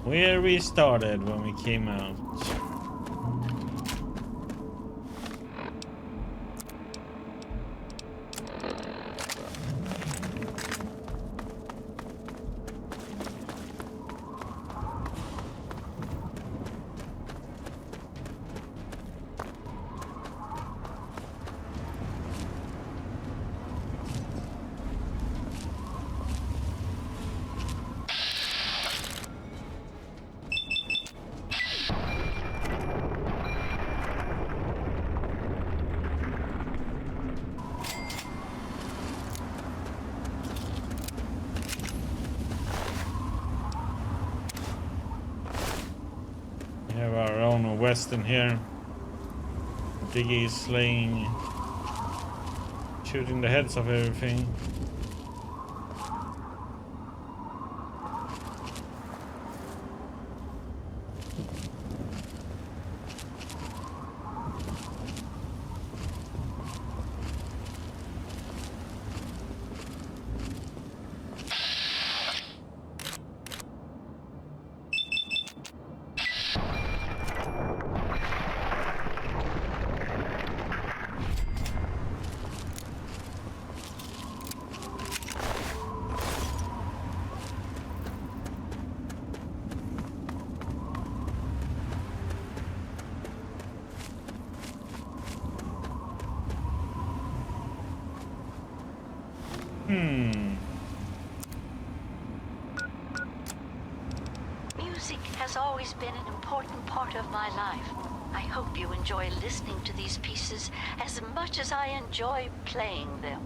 Where we started when we came out. We have our own Western here. Diggy is slaying, shooting the heads of everything. Music has always been an important part of my life. I hope you enjoy listening to these pieces as much as I enjoy playing them.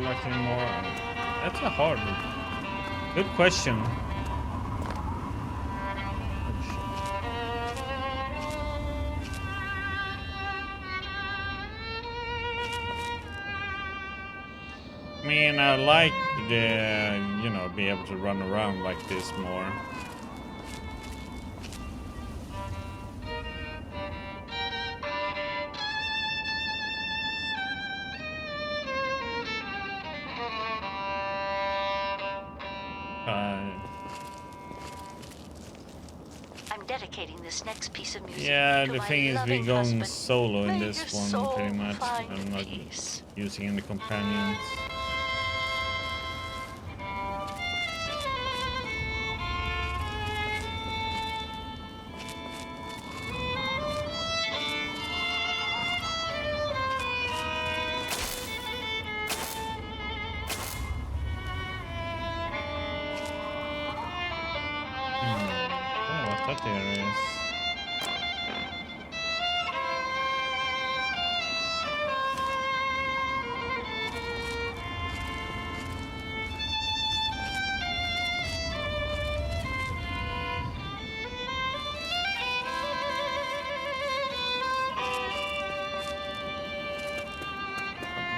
Nothing more. That's a hard, good question. I mean, I like the, you know, be able to run around like this more. I'm dedicating this next piece of music. Yeah, to the my thing is we're loving going husband. solo in May this your one soul pretty much. find I'm not peace. using any companions. Oh, what that area is.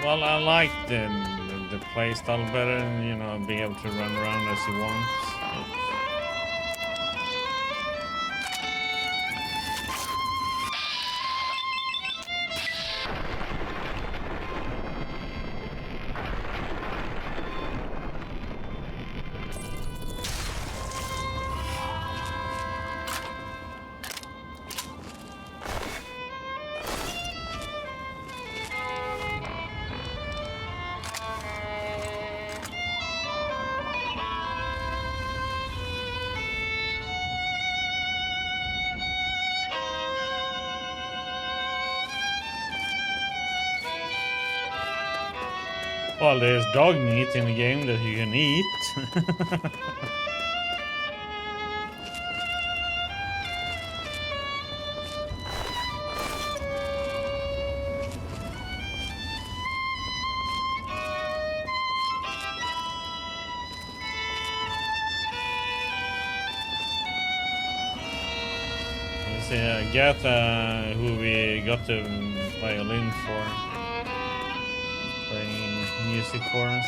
Well, I like the playstyle better, and you know, being able to run around as you want. Well, there's dog meat in the game that you can eat. get who we got the violin for, playing music for us.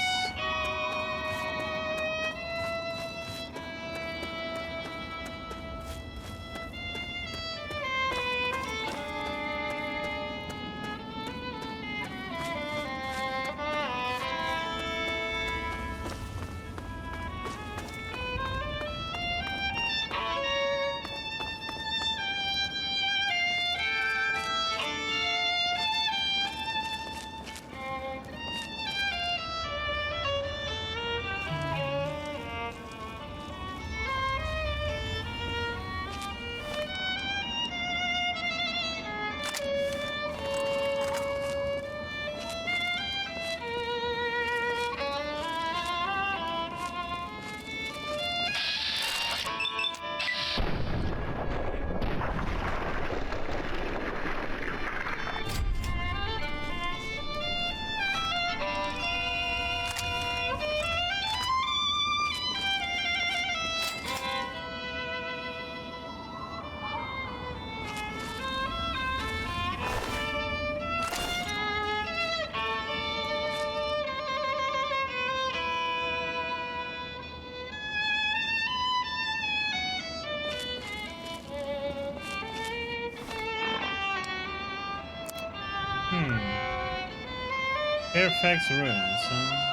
Fairfax Ruins, huh?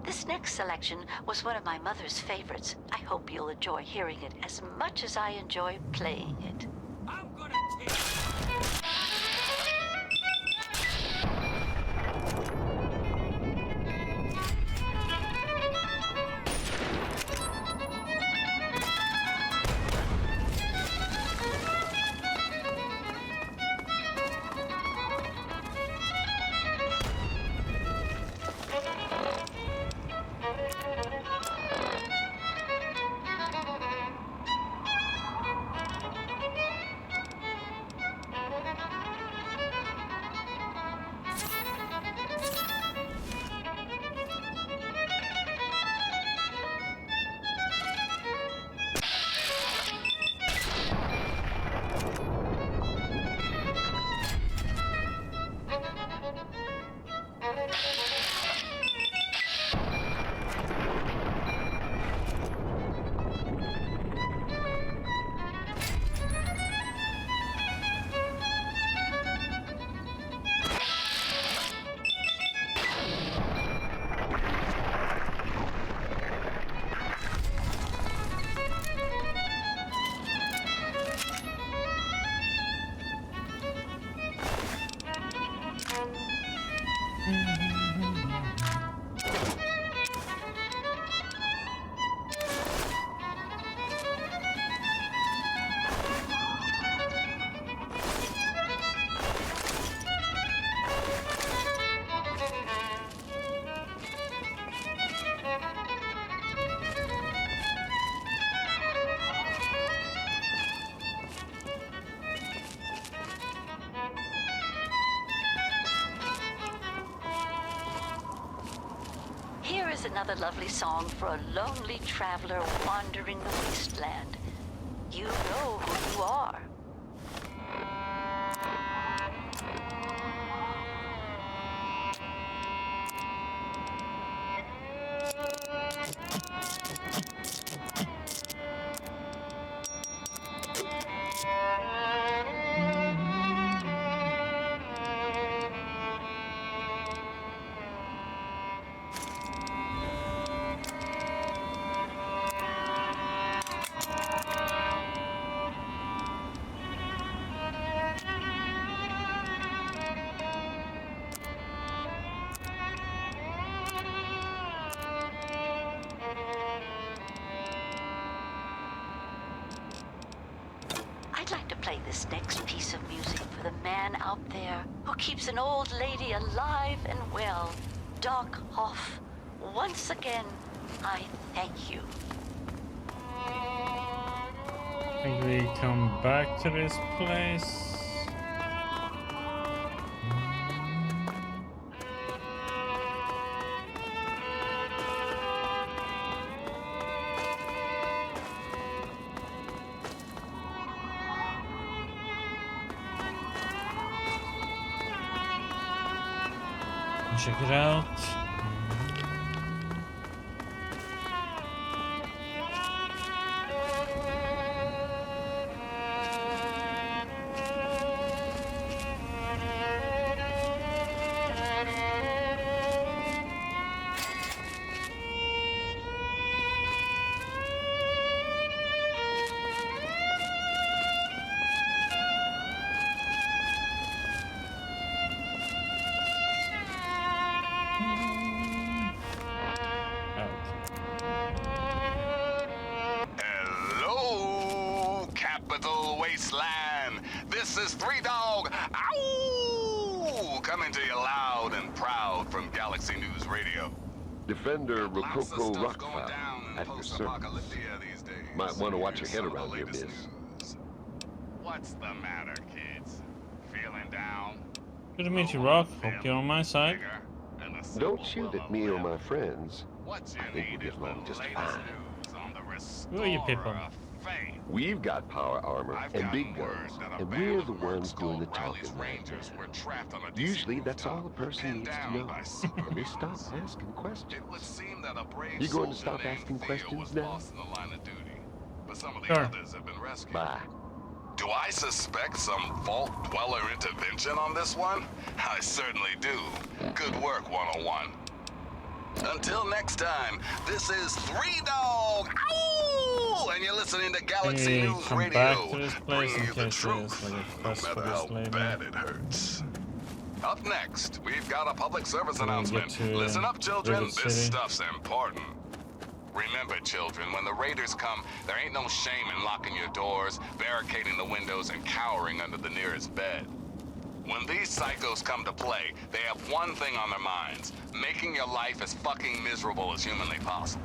This next selection was one of my mother's favorites. I hope you'll enjoy hearing it as much as I enjoy playing it. I'm gonna take... Here is another lovely song for a lonely traveler wandering the wasteland. You know who you are. this next piece of music for the man out there who keeps an old lady alive and well. Doc Hoff, once again, I thank you. I think we come back to this place. Check it out. This is Three Dog. Ow! Coming to you loud and proud from Galaxy News Radio. Defender Rococo Rockfile at your service. Might want to watch your head around here, miss. What's the matter, kids? Feeling down? Good to meet you, Rock. Hope you're on my side. Don't shoot at me or my friends. I think we'll get along just fine. Who are you people? We've got power armor and big guns, and we're the ones doing the talking right now. Usually, that's all a person needs to know, and they stop asking questions. You going to stop asking questions now? Sure. Bye. Do I suspect some Vault Dweller intervention on this one? I certainly do. Good work, 101. Until next time, this is Three Dog. Ow! And you're listening to Galaxy News come Radio, back to this place bringing in you the case truth, there's like a no quest for matter how this lady. bad it hurts. Up next, we've got a public service We're gonna announcement. get to, Listen up, children. Rivet This City. stuff's important. Remember, children, when the raiders come, there ain't no shame in locking your doors, barricading the windows, and cowering under the nearest bed. When these psychos come to play, they have one thing on their minds: making your life as fucking miserable as humanly possible.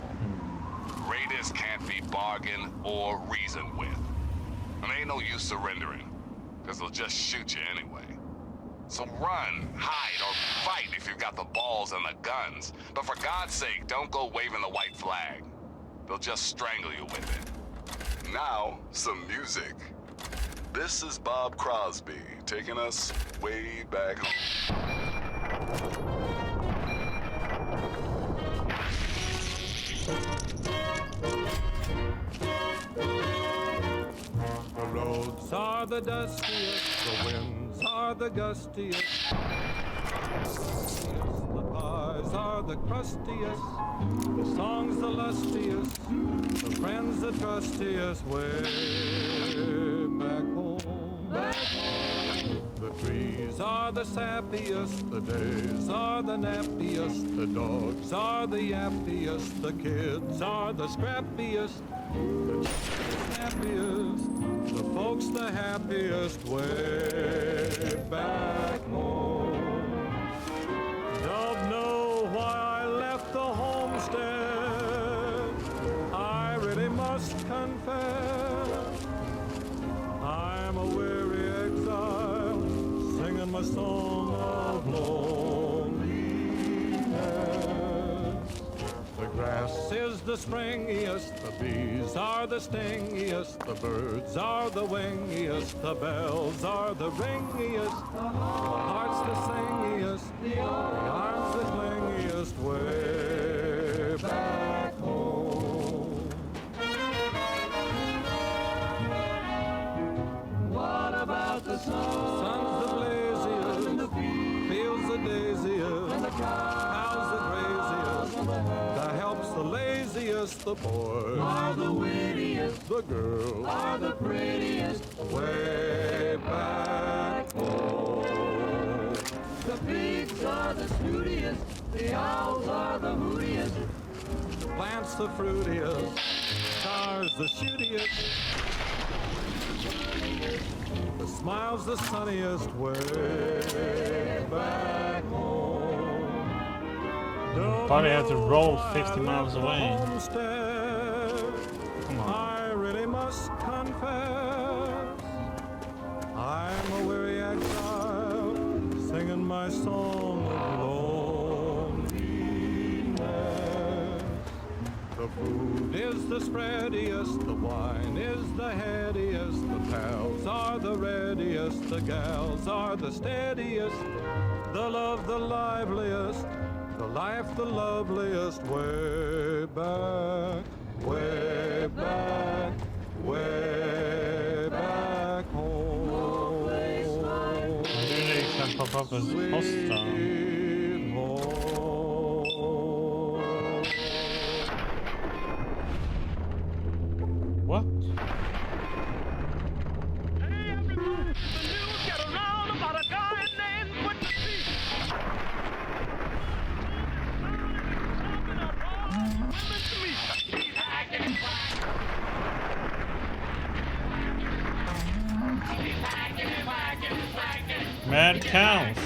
Raiders can't be bargained or reasoned with. And ain't no use surrendering, because they'll just shoot you anyway. So run, hide, or fight if you've got the balls and the guns. But for God's sake, don't go waving the white flag. They'll just strangle you with it. Now, some music. This is Bob Crosby, taking us way back home. The roads are the dustiest, the winds are the gustiest. The pies are the crustiest, the songs the lustiest, the friends the trustiest. Way back home. The trees are the sappiest, the days are the nappiest, the dogs are the yappiest, the kids are the scrappiest, the happiest, the folks the happiest. Way back home. Don't know why I left the homestead, I really must confess. I'm a weary exile, singing my song of loneliness. The grass is the springiest, the bees are the stingiest, the birds are the wingiest, the bells are the ringiest, the heart's the singiest, the arms the clingiest. Way back home. What about the sun? Sun's the blaziest, and the fields the daisiest, and the cows the craziest, the help's the laziest, the boys are the wittiest, the girls are the prettiest. Way back home. The pigs are the snootiest, the owls are the moodiest, plants the fruitiest, stars the shootiest. The smile's the sunniest way back home. Probably have to roll 50 miles away. Homestead, Come on. I really must confess, I'm a weary exile singing my song of loneliness. The food is the spreadiest, the wine is the headiest, the pals are the readiest, the gals are the steadiest, the love the liveliest, the life the loveliest, way back, way back, way back home. Maybe they can pop up as hostile. Sweet home. What? Hey everyone, the news got around about a guy named Quentin Peace. Talking up all women to me. He's hacking and whacking. He's hacking and whacking and whacking. Mad cows.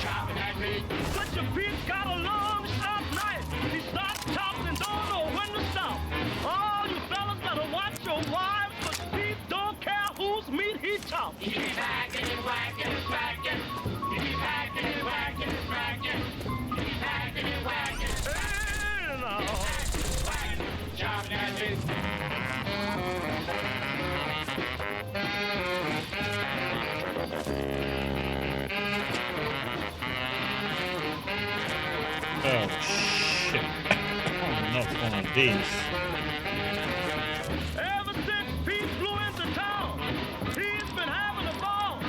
Chopping at me. Quentin Peace got a long, sharp knife. He starts chopping and don't know when to stop. All you fellas better watch your wives, but Pete don't care whose meat he chops. He keeps hacking and whacking and smacking. He keeps hacking and whacking and smacking. He keeps hacking and whacking. Hey, no. Whacking, chopping at me. Oh shit. Oh, not one of these. Ever since Pete flew into town, he's been having a ball.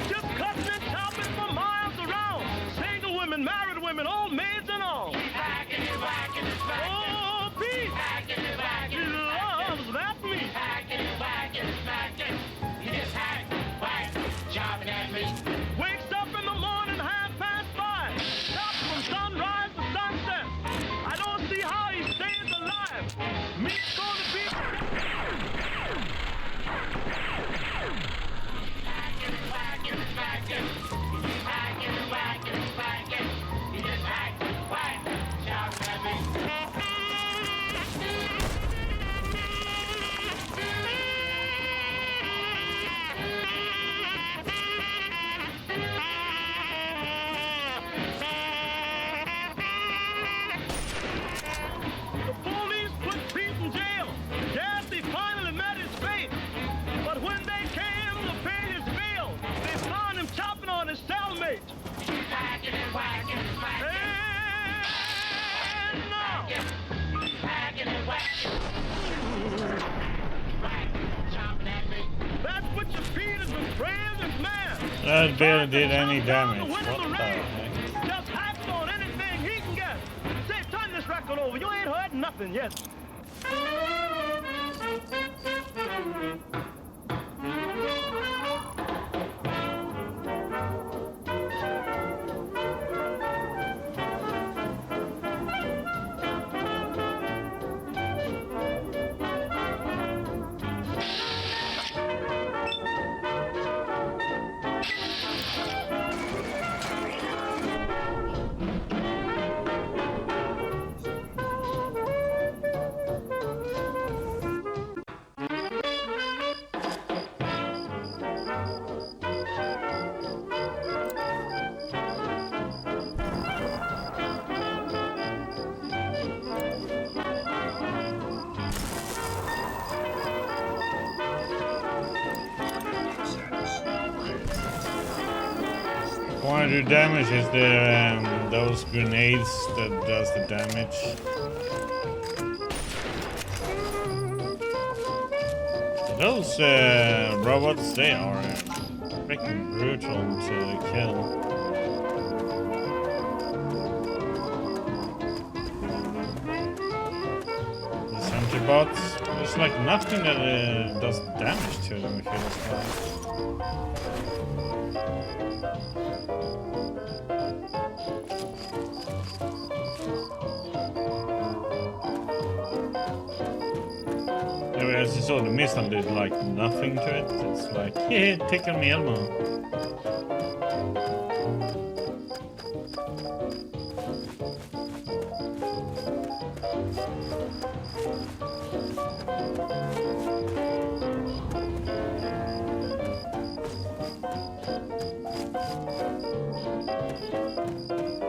Just cutting and chopping for miles around. Single women, married women, old maids and all. He's hacking and whacking and smacking. Oh, Pete! Hacking and whacking. He loves that meat. Hacking and whacking and smacking. He just hacks, whacks, chopping at me. Wakes up in the morning, 5:30. Chops from sunrise to sunset. I don't see how he stays alive. Meat's gonna be. Hacking and whacking and smacking. He's hacking and whacking and smacking. He just hacks, whacks, chopping at me. The police put Pete in jail. Yes, he finally met his fate. But when they came to pay his bill, they found him chopping on his cellmate. He's hacking and whacking and smacking. And no. He's hacking and whacking. Chopping at me. That's what your Pete has been praying this man. That barely did any damage. What the heck? Just hacks on anything he can get. Say, turn this record over. You ain't heard nothing yet. Want to do damage is the those grenades that does the damage. Those robots, they are freaking brutal to kill. The sentry bots, there's like nothing that does damage to them, it feels like. as you saw, the missile did like nothing to it. It's like, yeah, take on me, Elmo.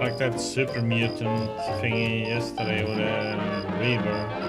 Like that super mutant thingy yesterday with a Reaver.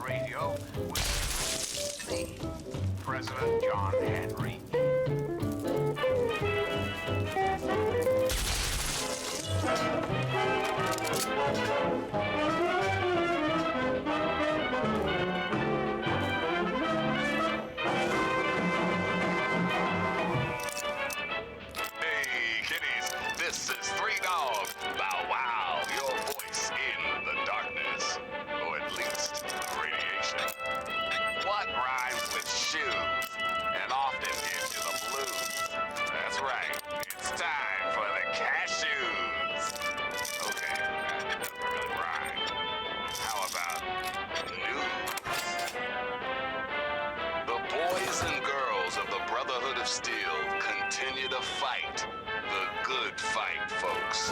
Radio with me, President John Henry. Hey, kiddies, this is Three Dogs. Bow wow, your voice in the darkness. Or at least radiation. What rhymes with shoes and often gives you the blues? That's right, it's time for the cashews. Okay, that doesn't really rhyme. How about news? The boys and girls of the Brotherhood of Steel continue to fight. The good fight, folks.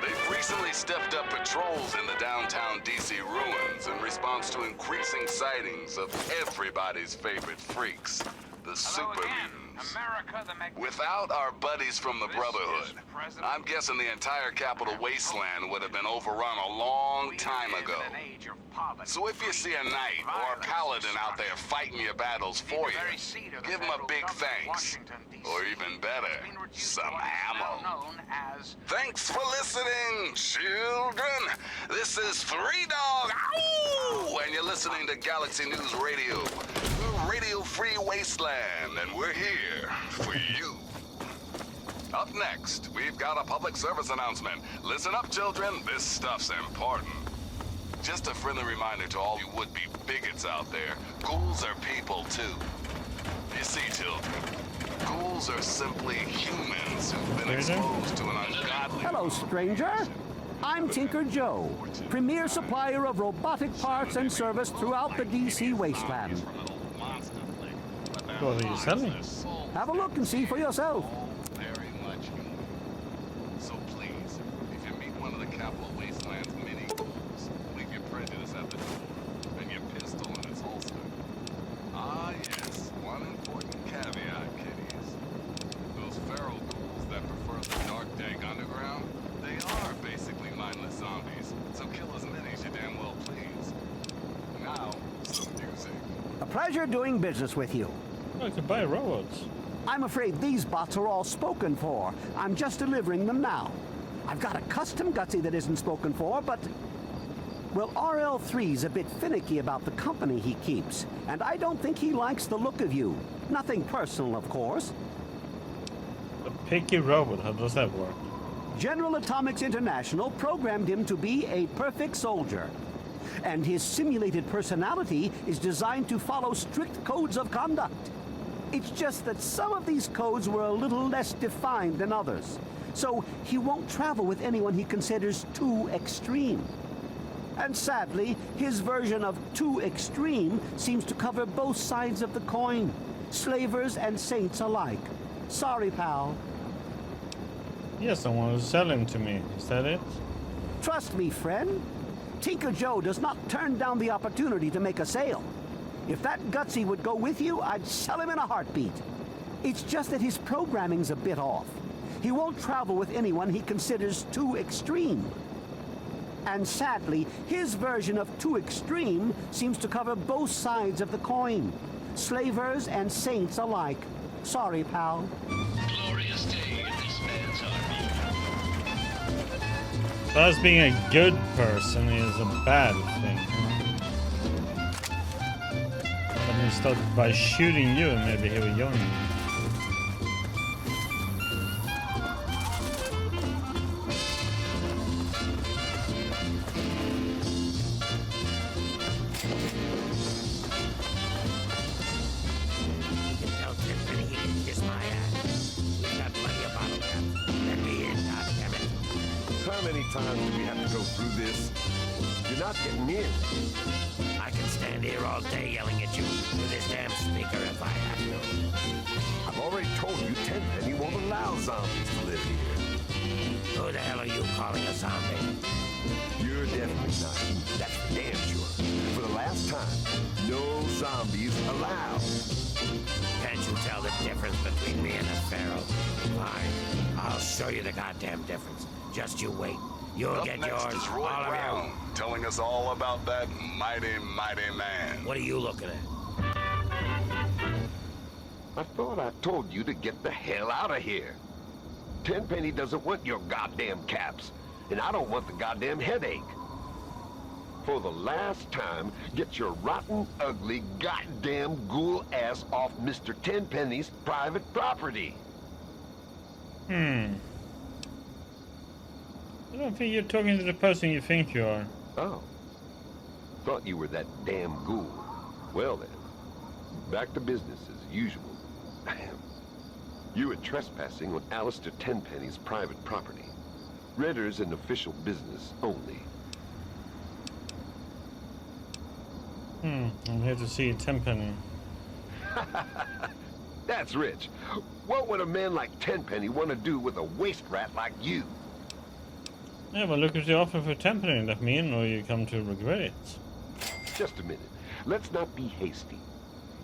They've recently stepped up patrols in the downtown DC ruins in response to increasing sightings of everybody's favorite freaks, the super mutants. America, the Without our buddies from the Brotherhood, I'm guessing the entire capital wasteland would have been overrun a long time ago. So if you see a knight or a paladin out there fighting your battles for you, give them a big thanks. Or even better, some ammo. Thanks for listening, children. This is Three Dog, ow! And you're listening to Galaxy News Radio, radio-free wasteland, and we're here for you. Up next, we've got a public service announcement. Listen up, children, this stuff's important. Just a friendly reminder to all you would-be bigots out there, ghouls are people too. You see, children, ghouls are simply humans who've been exposed to an ungodly... Hello, stranger. I'm Tinker Joe, premier supplier of robotic parts and service throughout the DC wasteland. What are you selling? Have a look and see for yourself. Very much. So please, if you meet one of the Capital Wasteland's mini ghouls, leave your prejudice at the door and your pistol in its holster. Ah, yes, one important caveat, kiddies. Those feral ghouls that prefer the dark, dank underground, they are basically mindless zombies, so kill as many as you damn well please. Now, some music. A pleasure doing business with you. Oh, you can buy robots. I'm afraid these bots are all spoken for. I'm just delivering them now. I've got a custom Gutsy that isn't spoken for, but... Well, RL3's a bit finicky about the company he keeps, and I don't think he likes the look of you. Nothing personal, of course. A picky robot, how does that work? General Atomics International programmed him to be a perfect soldier. And his simulated personality is designed to follow strict codes of conduct. It's just that some of these codes were a little less defined than others. So he won't travel with anyone he considers too extreme. And sadly, his version of too extreme seems to cover both sides of the coin. Slavers and saints alike. Sorry, pal. Yes, someone was selling to me. Is that it? Trust me, friend. Tinker Joe does not turn down the opportunity to make a sale. If that Gutsy would go with you, I'd sell him in a heartbeat. It's just that his programming's a bit off. He won't travel with anyone he considers too extreme. And sadly, his version of too extreme seems to cover both sides of the coin. Slavers and saints alike. Sorry, pal. Glorious day in this man's army. Thus, being a good person is a bad thing. But he started by shooting you, and maybe he will join you. How many times do we have to go through this? You're not getting in. I can stand here all day yelling at you with this damn speaker if I have to. I've already told you Tenpenny won't allow zombies to live here. Who the hell are you calling a zombie? You're definitely not. That's damn sure. For the last time, no zombies allowed. Can't you tell the difference between me and a pharaoh? Fine, I'll show you the goddamn difference. Just you wait. You'll Up get next yours, is Roy all of Brown, you. telling us all about that mighty, mighty man. What are you looking at? I thought I told you to get the hell out of here. Tenpenny doesn't want your goddamn caps, and I don't want the goddamn headache. For the last time, get your rotten, ugly, goddamn ghoul ass off Mr. Tenpenny's private property. I don't think you're talking to the person you think you are. Oh. Thought you were that damn ghoul. Well then, back to business as usual. You were trespassing on Allistair Tenpenny's private property. Renters and official business only. I'm here to see Tenpenny. That's rich. What would a man like Tenpenny want to do with a waste rat like you? Yeah, but look at the offer for Tenpenny. That mean, or you come to regret it. Just a minute. Let's not be hasty.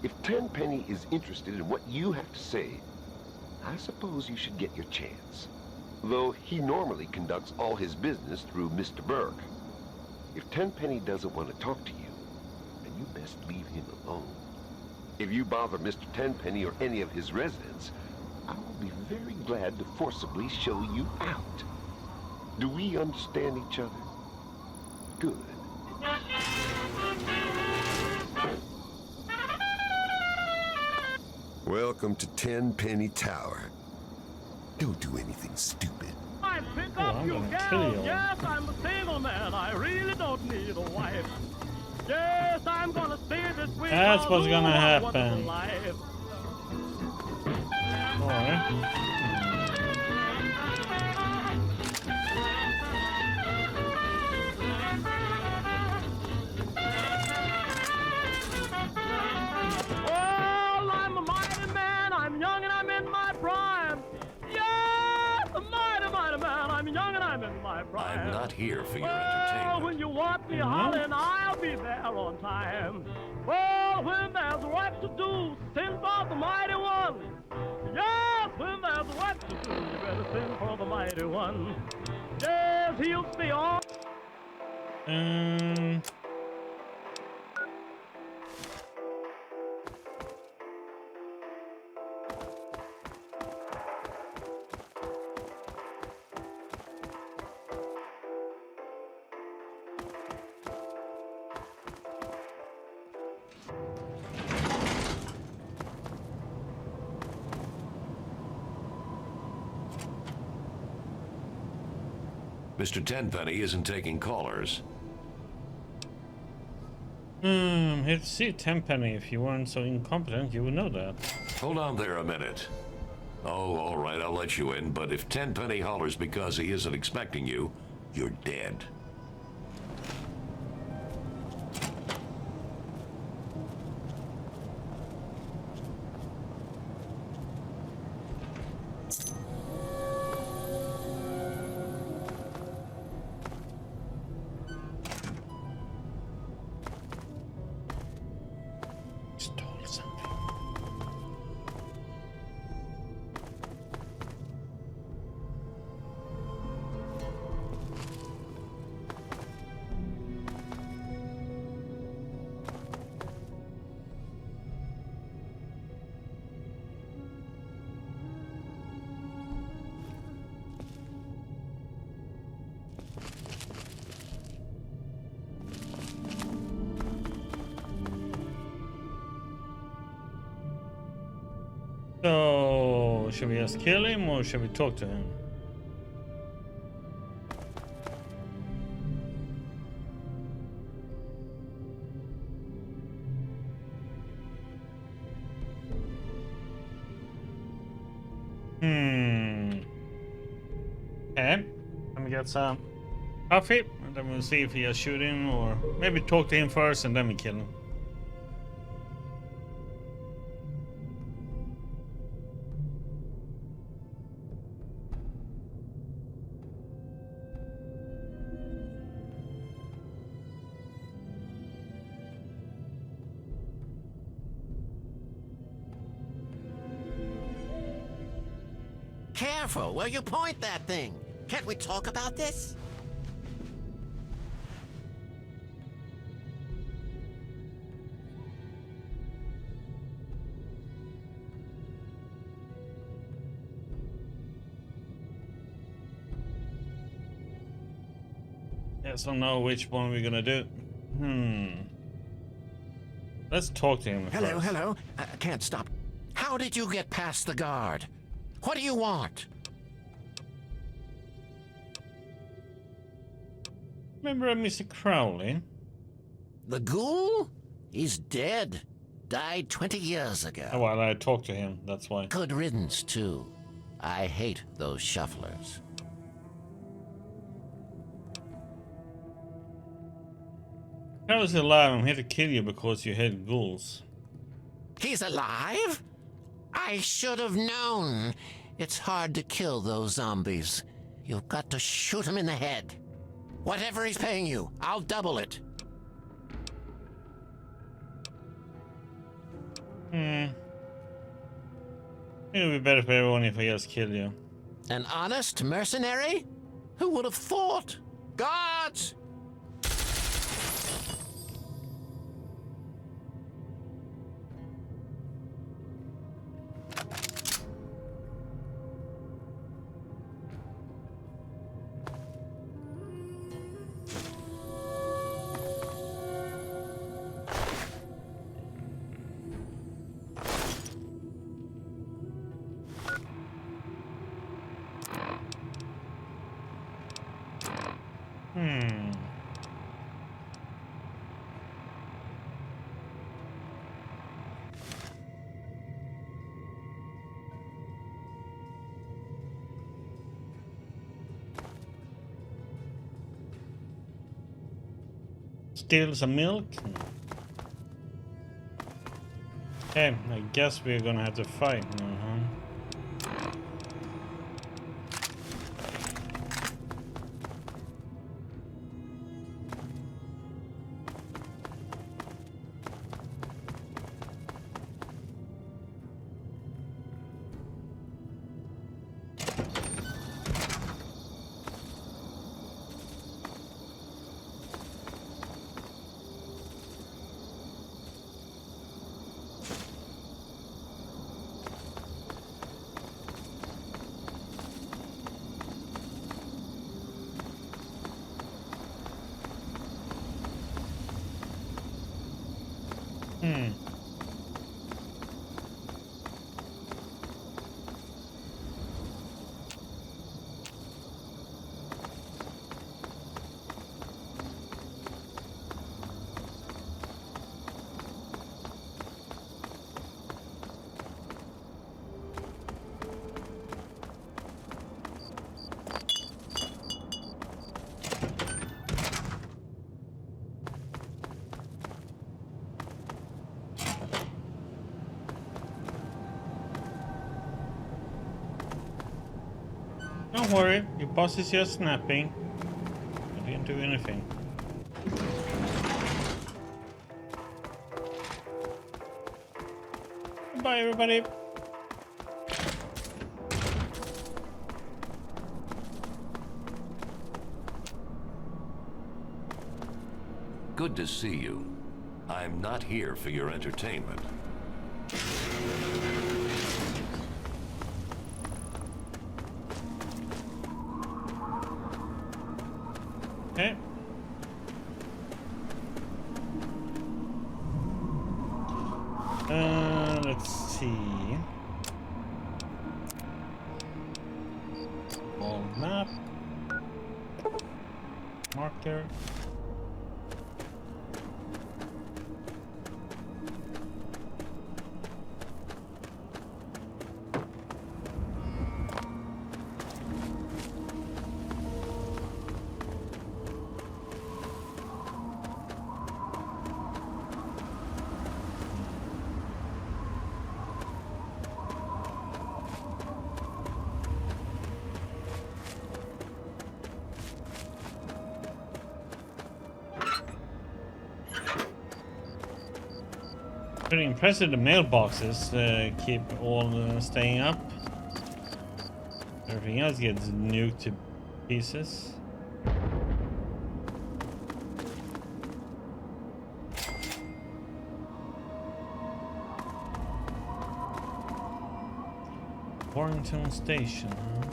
If Tenpenny is interested in what you have to say, I suppose you should get your chance. Though he normally conducts all his business through Mr. Burke. If Tenpenny doesn't want to talk to you, then you best leave him alone. If you bother Mr. Tenpenny or any of his residents, I will be very glad to forcibly show you out. Do we understand each other? Good. Welcome to Tenpenny Tower. Don't do anything stupid. I pick Oh, up I'm you gonna gal. kill you. Yes, I'm a single man. I really don't need a wife. Yes, I'm gonna stay this way. That's cause what's ooh, gonna what a happen. wonderful life. Alright. Well, I'm a mighty man. I'm young and I'm in my prime. Yes, a mighty, mighty man. I'm young and I'm in my prime. I'm not here for your Well, entertainment. when you want me hollering, I'll be there on time. Well, when there's work to do, send for the mighty one. Yes, when there's work to do, you better send for the mighty one. Yes, he'll stay on. Mr. Tenpenny isn't taking callers. Here to see Tenpenny. If you weren't so incompetent, you would know that. Hold on there a minute. Oh, all right, I'll let you in, but if Tenpenny hollers because he isn't expecting you, you're dead. Should we just kill him or should we talk to him? Okay, let me get some coffee and then we'll see if he has shooting, or maybe talk to him first and then we kill him. Careful where you point that thing. Can't we talk about this? Yes, I don't know which one we're gonna do. Let's talk to him Hello, first. hello. I can't stop. How did you get past the guard? What do you want? Remember Mr. Crowley? The ghoul? He's dead. Died 20 years ago. Oh, well, I talked to him, that's why. Good riddance, too. I hate those shufflers. Crowley's alive. I'm here to kill you because you hate ghouls. He's alive? I should have known. It's hard to kill those zombies. You've got to shoot him in the head. Whatever he's paying you, I'll double it. It would be better for everyone if I just kill you. An honest mercenary? Who would have thought? Guards! Steal some milk. Okay, I guess we're gonna have to fight now, huh? Don't worry, your boss is just snapping. I didn't do anything. Goodbye, everybody. Good to see you. I'm not here for your entertainment. Okay. Let's see. Marker. Pretty impressive the mailboxes keep all staying up. Everything else gets nuked to pieces. Warrington Station, huh?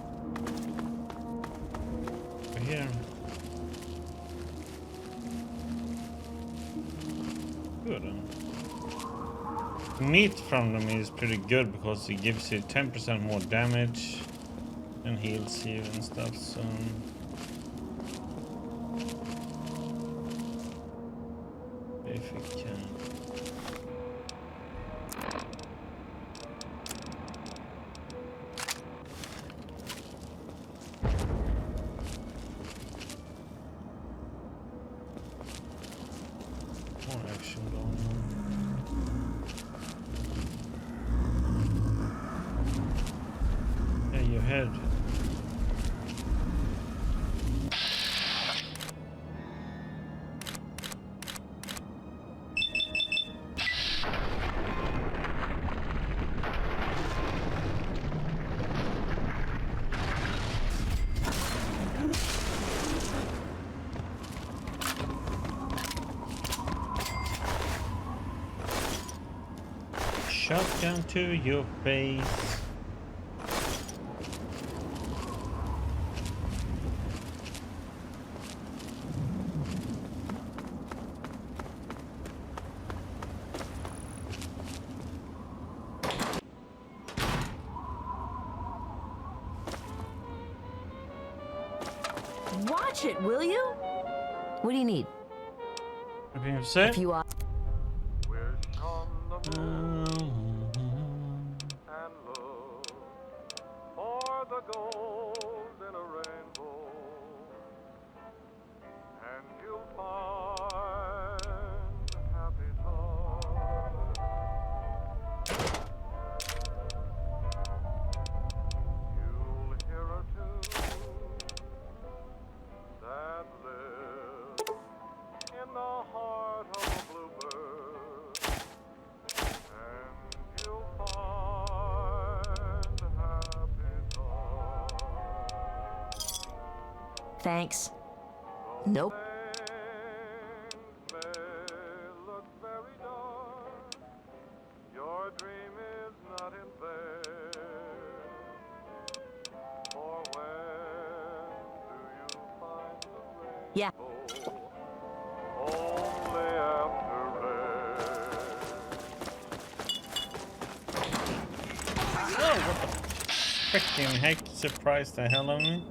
Over here. Good. Meat from them is pretty good because it gives you 10% more damage and heals you and stuff, so if we can. More action going on. Your head. Shotgun to your face. Watch it, will you? What do you need? Everything set? If you are. Thanks. Nope. Yeah. Whoa, what the freaking heck? Surprised the hell out of me.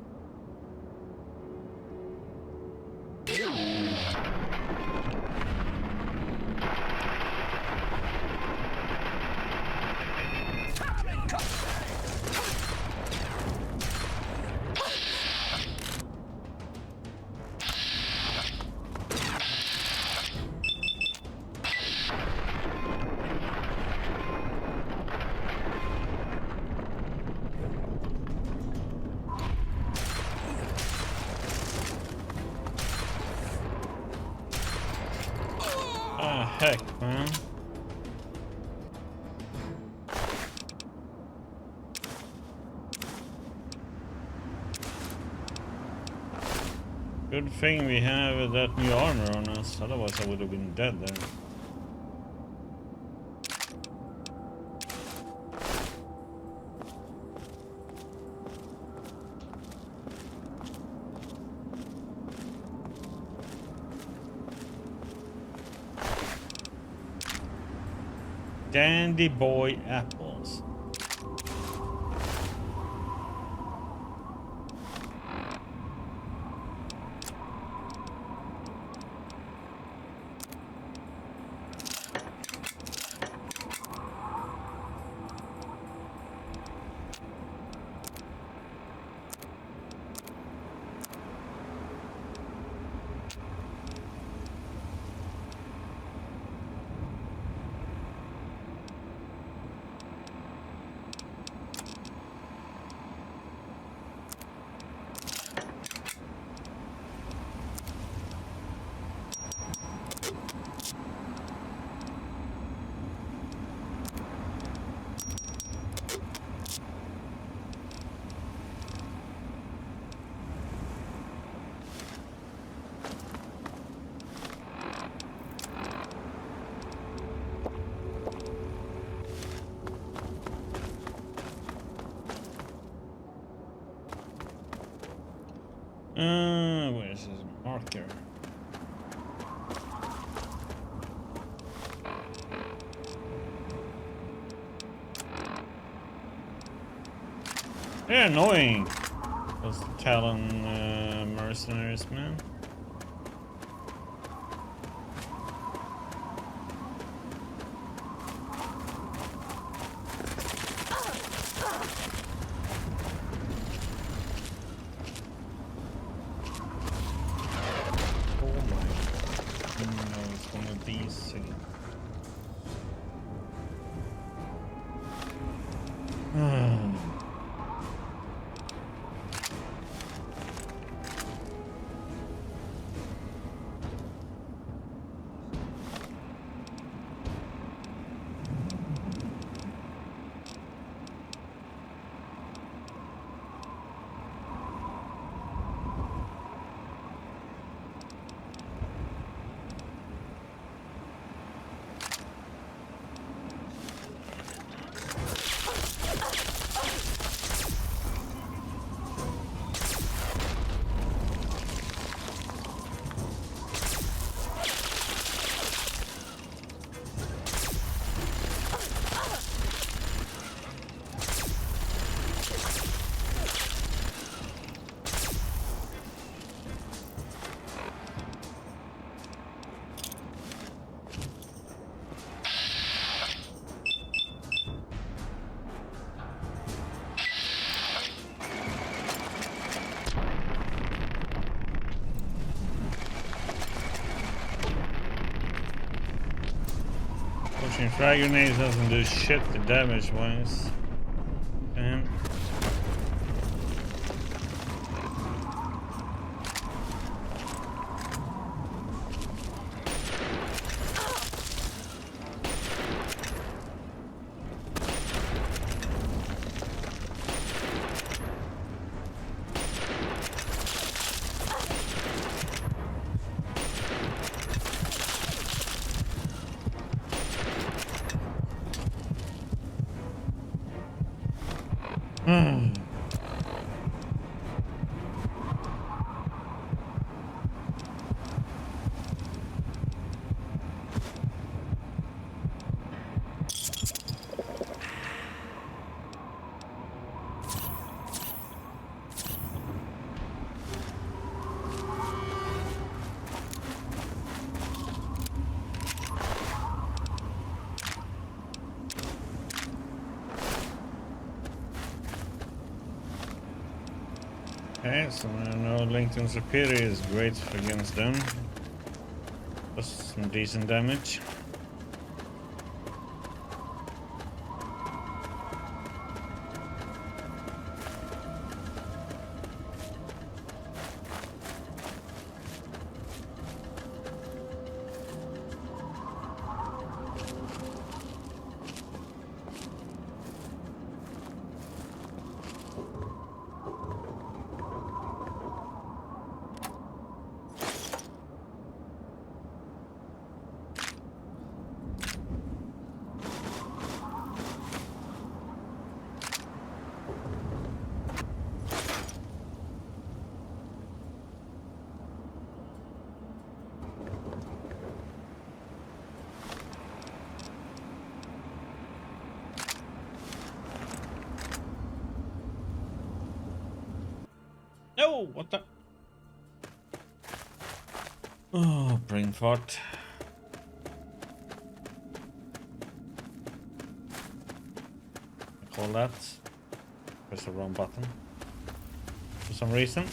Heck, man. Good thing we have that new armor on us, otherwise I would have been dead there. Dandy boy apples. Where's his marker? They're annoying. Those Talon mercenaries, man. Pushing frag grenades doesn't do shit to damage wise. Damn. Okay, so I know LinkedIn Superior is great against them. Does some decent damage. No, what the? Oh, brain fart. I call that. Press the wrong button for some reason.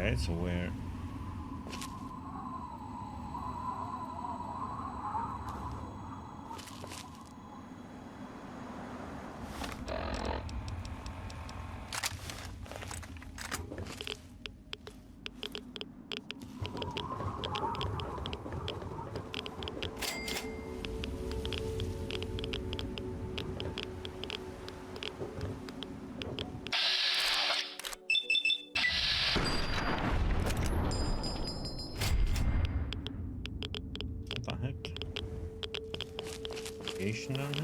Okay, so where? What the heck? Radiation down here?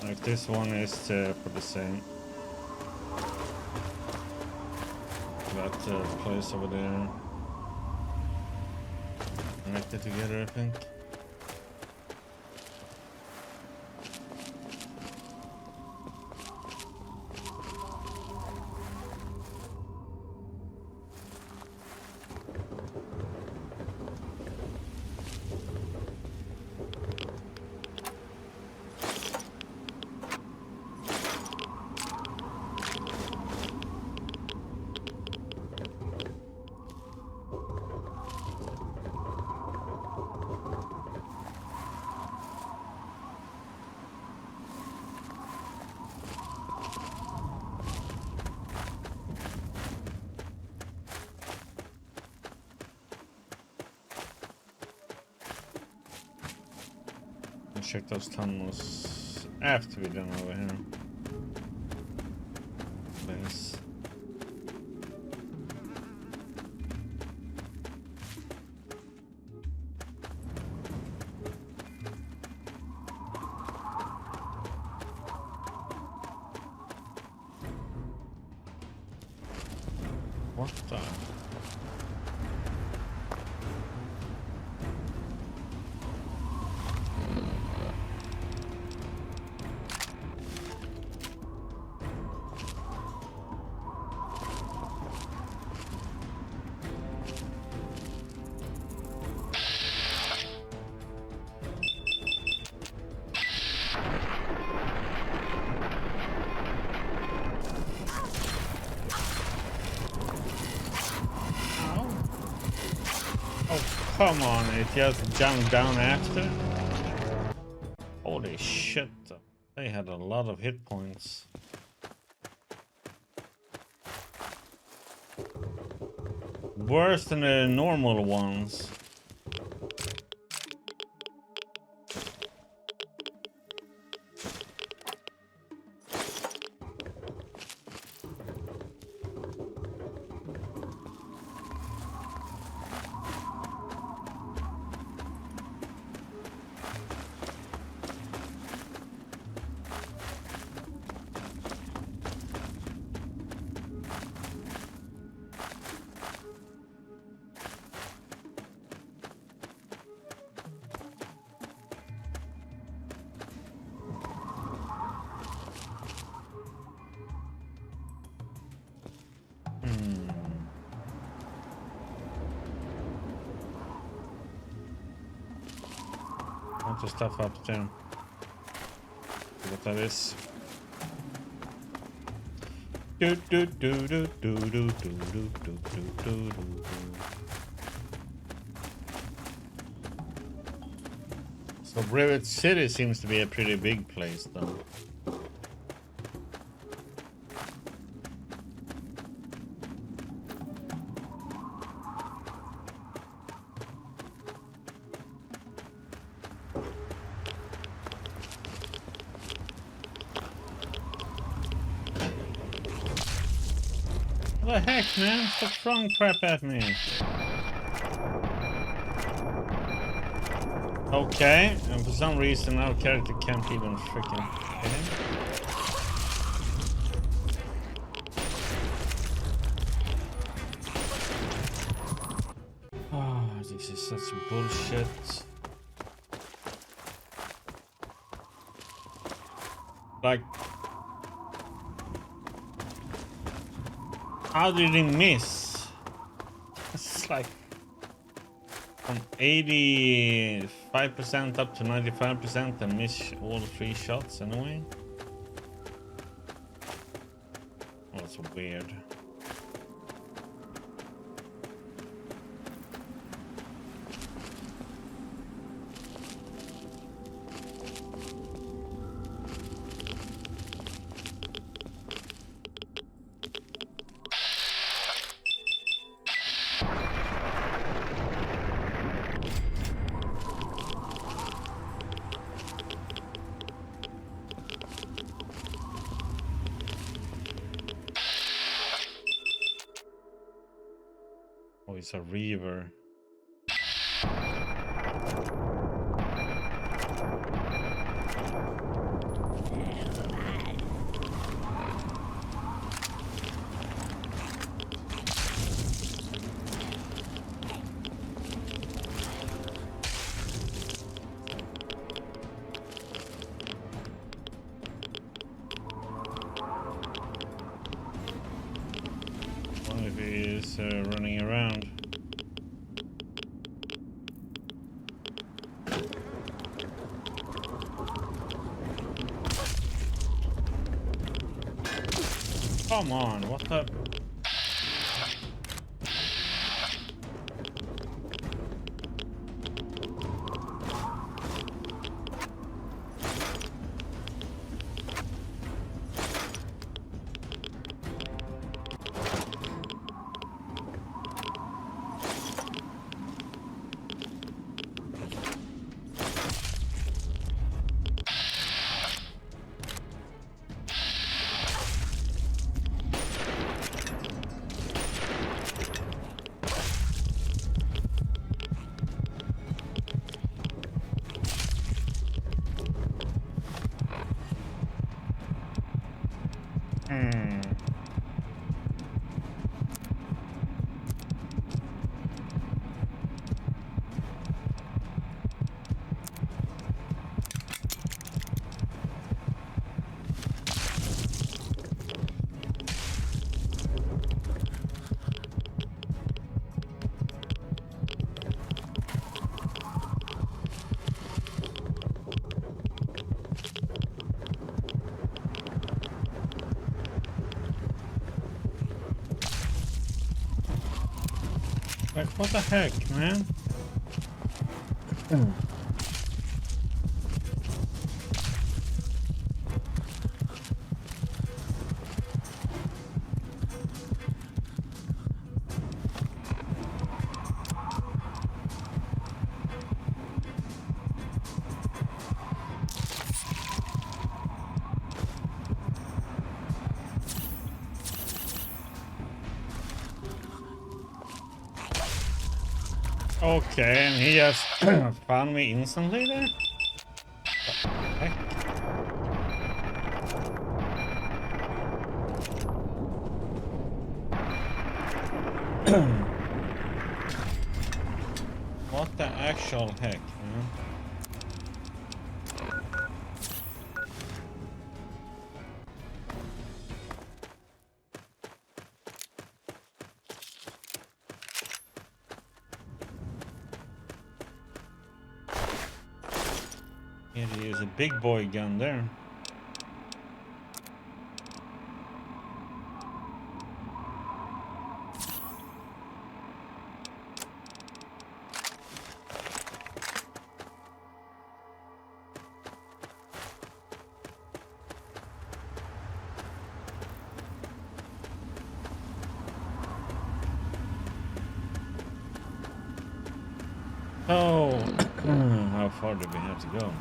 Like this one is for the same. That place over there. Connected together, I think. Check those tunnels after we're done over here. Nice. What the? Come on, it just jumped down after. Holy shit, they had a lot of hit points. Worse than the normal ones. Bunch of stuff up there. What that is? Do do do do do do do do do do do do. So Rivet City seems to be a pretty big place, though. What the heck, man? Stop throwing crap at me. Okay, and for some reason our character can't even freaking hit him. Oh, this is such bullshit. Like, how did he miss? It's like from 85% up to 95% and miss all 3 shots anyway. Oh, that's weird. Oh, it's a reaver. Only if he is running around. Come on, what the? Like, what the heck, man? Okay, and he just found me instantly there? What the heck? What the actual heck, man? Here he is, a big boy gun there. Oh, how far do we have to go?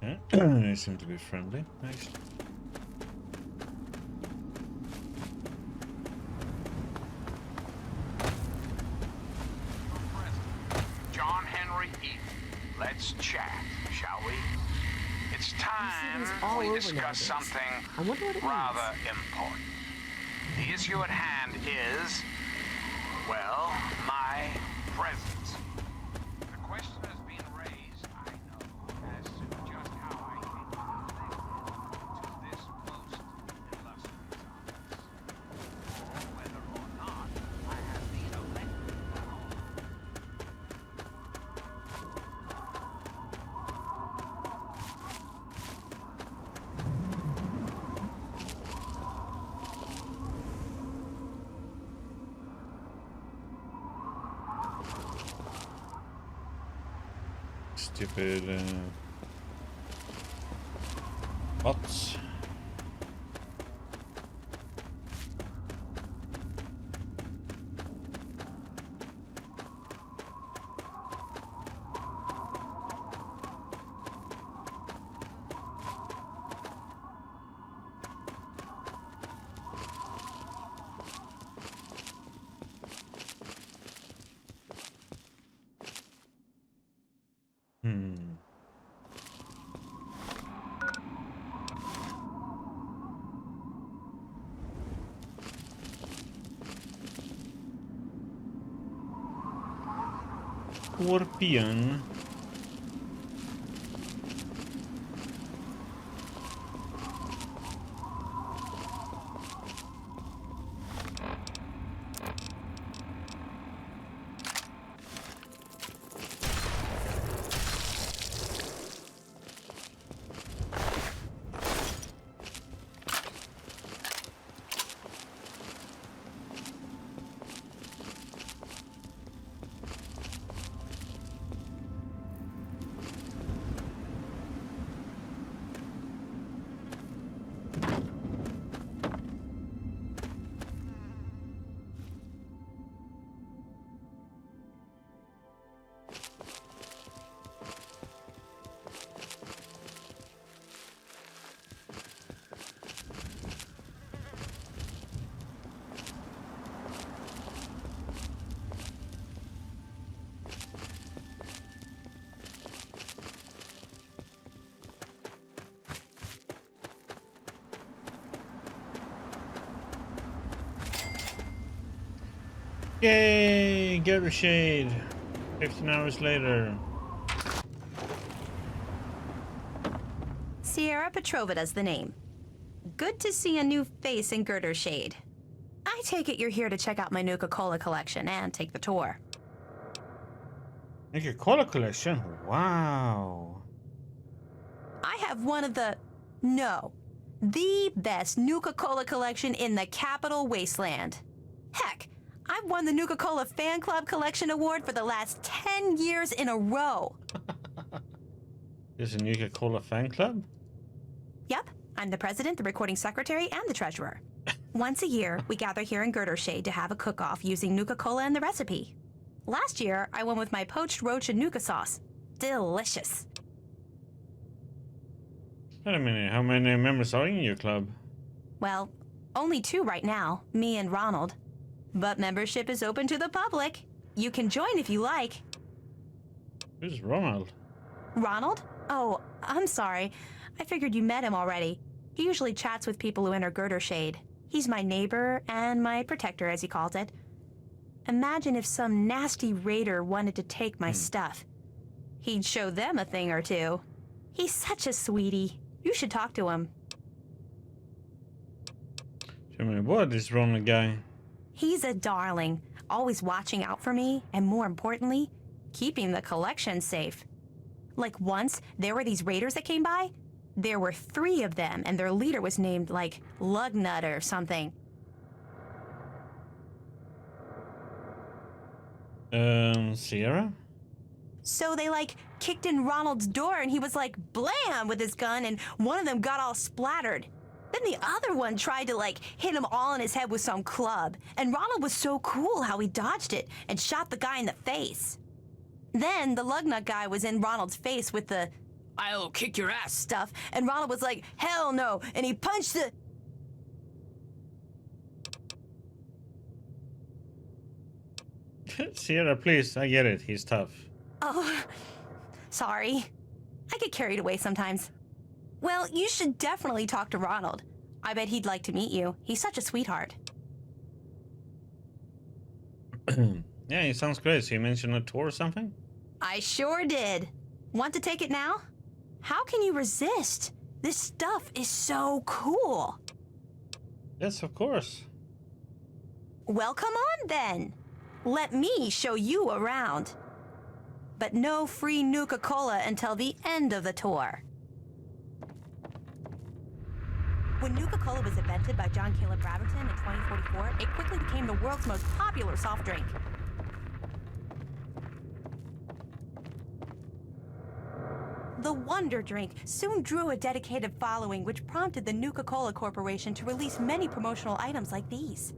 Yeah, they seem to be friendly. Nice. John Henry Eaton. Let's chat, shall we? It's time all we over discuss nowadays. something I wonder what it rather important. The issue at hand is, well, my presence. The question has been raised, I know, as to just how I came to this most illustrious office. Or whether or not I have been elected at all. Stupid bots. Scorpion. Yay! Girdershade! 15 hours later. Sierra Petrovida's the name. Good to see a new face in Girdershade. I take it you're here to check out my Nuka-Cola collection and take the tour. Nuka-Cola collection? Wow. I have one of the best Nuka-Cola collection in the Capital Wasteland. Heck, I've won the Nuka-Cola Fan Club Collection Award for the last 10 years in a row. There's a Nuka-Cola fan club? Yep, I'm the president, the recording secretary, and the treasurer. Once a year, we gather here in Girdershade to have a cook-off using Nuka-Cola and the recipe. Last year, I won with my poached roach and Nuka sauce. Delicious. Wait a minute, how many members are in your club? Well, only 2 right now, me and Ronald. But membership is open to the public. You can join if you like. Who's Ronald? Ronald? Oh, I'm sorry. I figured you met him already. He usually chats with people who enter Girdershade. He's my neighbor and my protector, as he calls it. Imagine if some nasty raider wanted to take my stuff. He'd show them a thing or two. He's such a sweetie. You should talk to him. Tell me what, this Ronald guy? He's a darling, always watching out for me, and more importantly, keeping the collection safe. Like once, there were these raiders that came by. There were 3 of them, and their leader was named, like, Lugnut or something. Sierra? So they, like, kicked in Ronald's door, and he was like, blam, with his gun, and one of them got all splattered. Then the other one tried to, like, hit him all in his head with some club, and Ronald was so cool how he dodged it and shot the guy in the face. Then the Lugnut guy was in Ronald's face with the "I'll kick your ass" stuff, and Ronald was like, "Hell no," and he punched the... Sierra, please, I get it. He's tough. Oh, sorry. I get carried away sometimes. Well, you should definitely talk to Ronald. I bet he'd like to meet you. He's such a sweetheart. Yeah, he sounds great. So you mentioned a tour or something? I sure did. Want to take it now? How can you resist? This stuff is so cool. Yes, of course. Well, come on then. Let me show you around. But no free Nuka-Cola until the end of the tour. When Nuka-Cola was invented by John Caleb Braverton in 2044, it quickly became the world's most popular soft drink. The Wonder Drink soon drew a dedicated following, which prompted the Nuka-Cola Corporation to release many promotional items like these.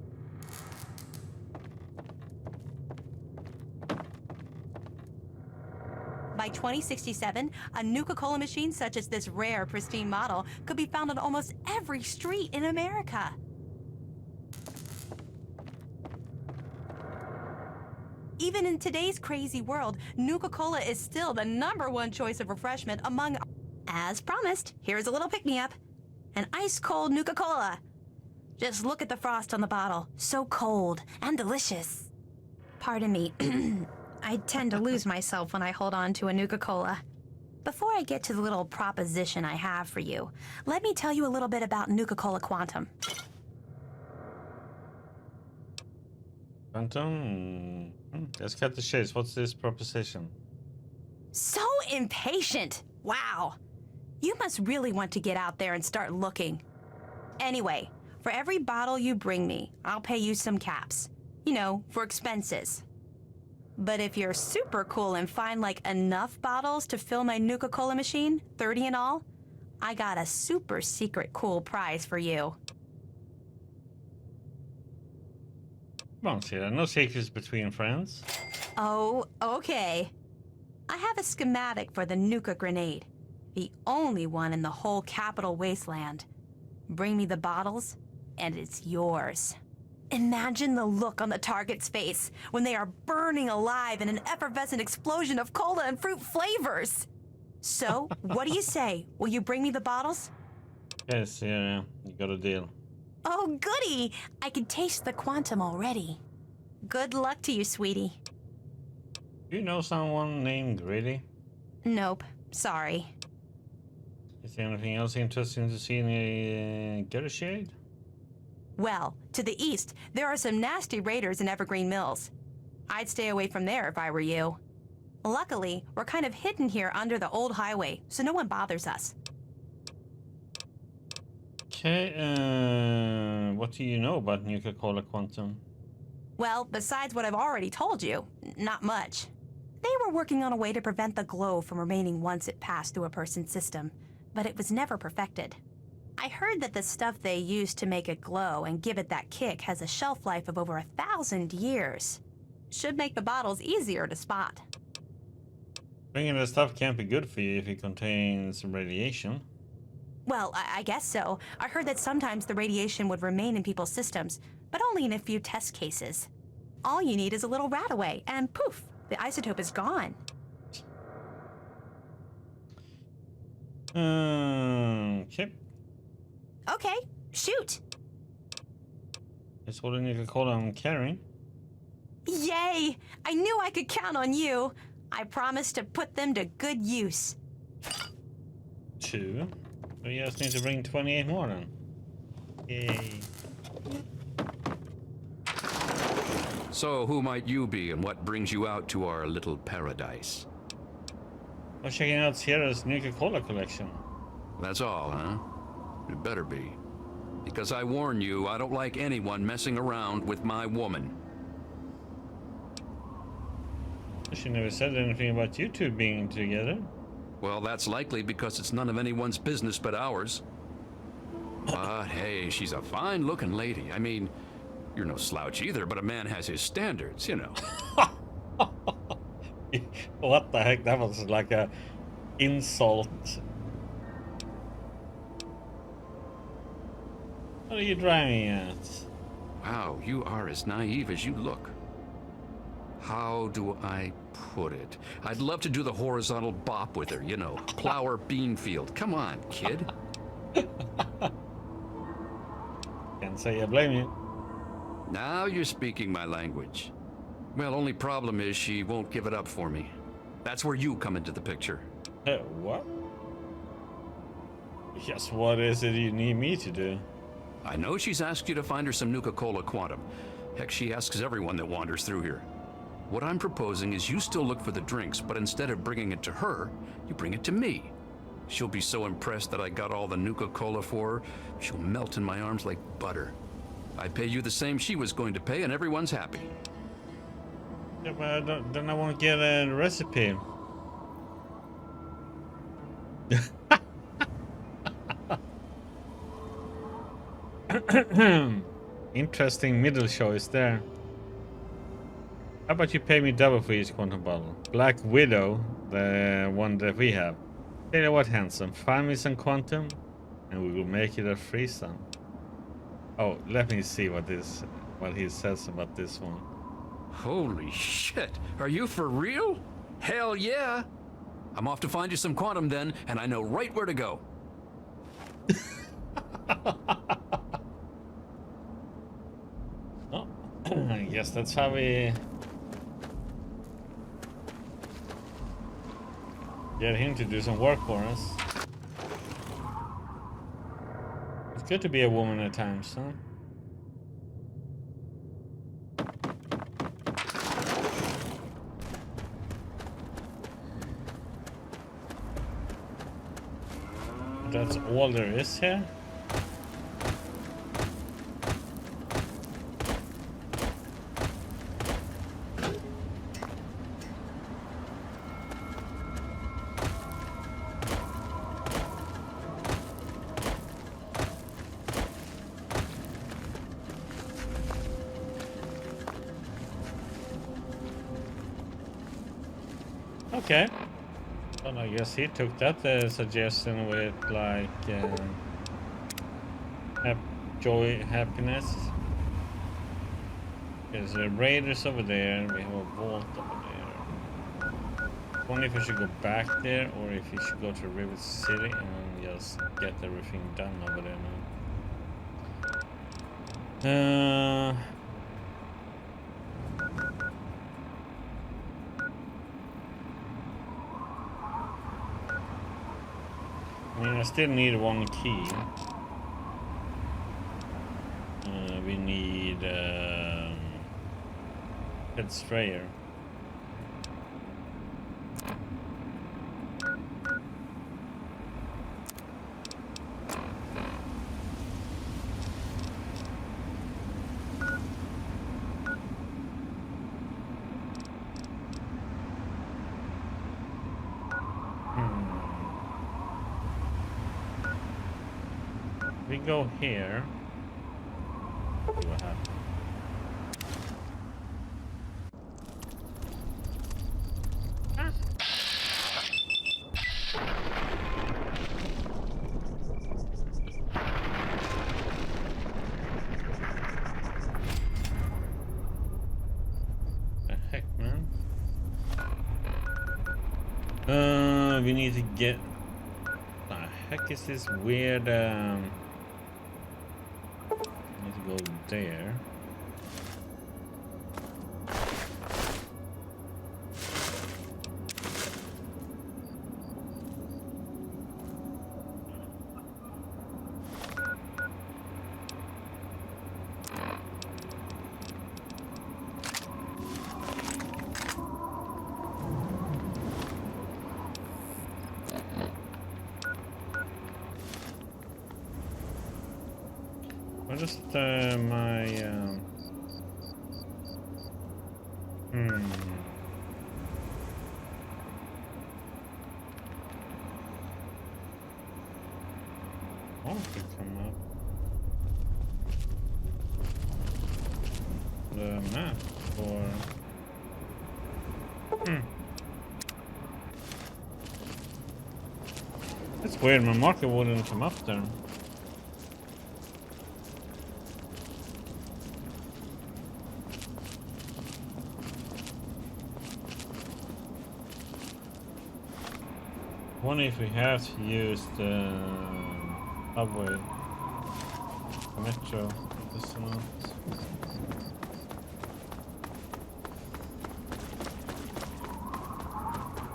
By 2067, a Nuka-Cola machine such as this rare, pristine model could be found on almost every street in America. Even in today's crazy world, Nuka-Cola is still the #1 choice of refreshment among... As promised, here's a little pick-me-up. An ice-cold Nuka-Cola. Just look at the frost on the bottle. So cold and delicious. Pardon me. I tend to lose myself when I hold on to a Nuka-Cola. Before I get to the little proposition I have for you, let me tell you a little bit about Nuka-Cola Quantum. Quantum? Let's cut the chase. What's this proposition? So impatient! Wow. You must really want to get out there and start looking. Anyway, for every bottle you bring me, I'll pay you some caps. You know, for expenses. But if you're super cool and find like enough bottles to fill my Nuka-Cola machine, 30 in all, I got a super secret cool prize for you. Come on, Sierra. No secrets between friends. Oh, okay. I have a schematic for the Nuka grenade. The only one in the whole Capital Wasteland. Bring me the bottles, and it's yours. Imagine the look on the target's face when they are burning alive in an effervescent explosion of cola and fruit flavors. So, what do you say? Will you bring me the bottles? Yes, yeah, you got a deal. Oh, goody! I can taste the quantum already. Good luck to you, sweetie. Do you know someone named Grady? Nope, sorry. Is there anything else interesting to see in the Girdershade? Well, to the east, there are some nasty raiders in Evergreen Mills. I'd stay away from there if I were you. Luckily, we're kind of hidden here under the old highway, so no one bothers us. Okay, what do you know about Nuka-Cola Quantum? Well, besides what I've already told you, not much. They were working on a way to prevent the glow from remaining once it passed through a person's system, but it was never perfected. I heard that the stuff they used to make it glow and give it that kick has a shelf life of over 1,000 years. Should make the bottles easier to spot. Bringing the stuff can't be good for you if it contains radiation. Well, I guess so. I heard that sometimes the radiation would remain in people's systems, but only in a few test cases. All you need is a little rat away, and poof, the isotope is gone. Okay. Okay, shoot. That's all the Nuka-Cola I'm carrying. Yay! I knew I could count on you. I promised to put them to good use. 2. So you just need to bring 28 more then. Yay. So who might you be and what brings you out to our little paradise? I'm checking out Sierra's Nuka-Cola collection. That's all, huh? It better be. Because I warn you, I don't like anyone messing around with my woman. She never said anything about you two being together. Well, that's likely because it's none of anyone's business but ours. But hey, she's a fine-looking lady. I mean, you're no slouch either, but a man has his standards, you know. What the heck? That was like a insult. What are you driving at? Wow, you are as naive as you look. How do I put it? I'd love to do the horizontal bop with her, you know, plow her bean field. Come on, kid. Can't say I blame you. Now you're speaking my language. Well, only problem is she won't give it up for me. That's where you come into the picture. What? Yes, what is it you need me to do? I know she's asked you to find her some Nuka-Cola Quantum. Heck, she asks everyone that wanders through here. What I'm proposing is you still look for the drinks, but instead of bringing it to her, you bring it to me. She'll be so impressed that I got all the Nuka-Cola for her, she'll melt in my arms like butter. I pay you the same she was going to pay, and everyone's happy. Yeah, but then I won't get a recipe. Interesting middle choice there. How about you pay me double for each quantum bottle? Black Widow, the one that we have. Tell you what, handsome, find me some quantum and we will make it a threesome. Oh, let me see what he says about this one. Holy shit, are you for real? Hell yeah! I'm off to find you some quantum then, and I know right where to go. Oh, I guess that's how we get him to do some work for us. It's good to be a woman at times, huh? That's all there is here? Okay. Well, I guess he took that suggestion with like joy, happiness. There's a raiders over there. We have a vault over there. I wonder if we should go back there or if we should go to Rivet City and just get everything done over there now. I mean, I still need one key. We need head sprayer. We go here. See what happens. The heck, man? We need to get. The heck is this weird? Go there. What is my Oh, it can come up. The map for It's weird, my marker wouldn't come up there. I wonder if we have to use the subway, metro, this or not.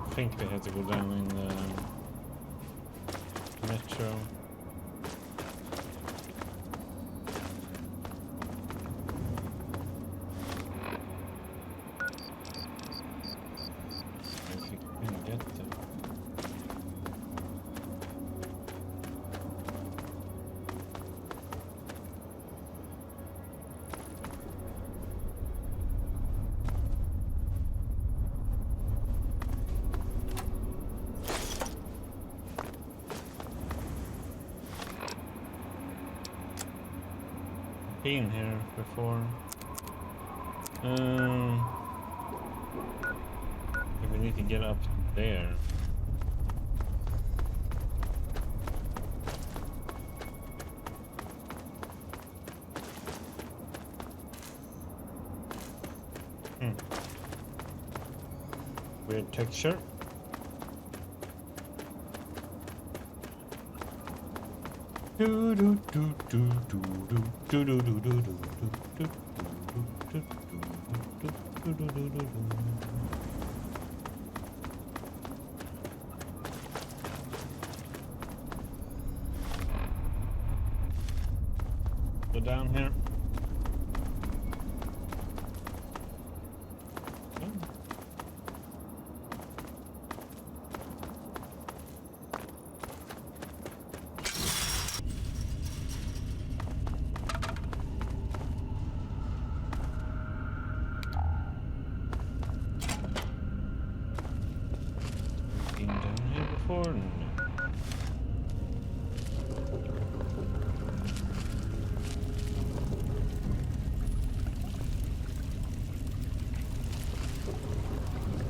I think we have to go down in the metro. If we can get there. Been here before. We need to get up there. Weird texture. Do do do do do do do do do do do do do do do do. Go down here.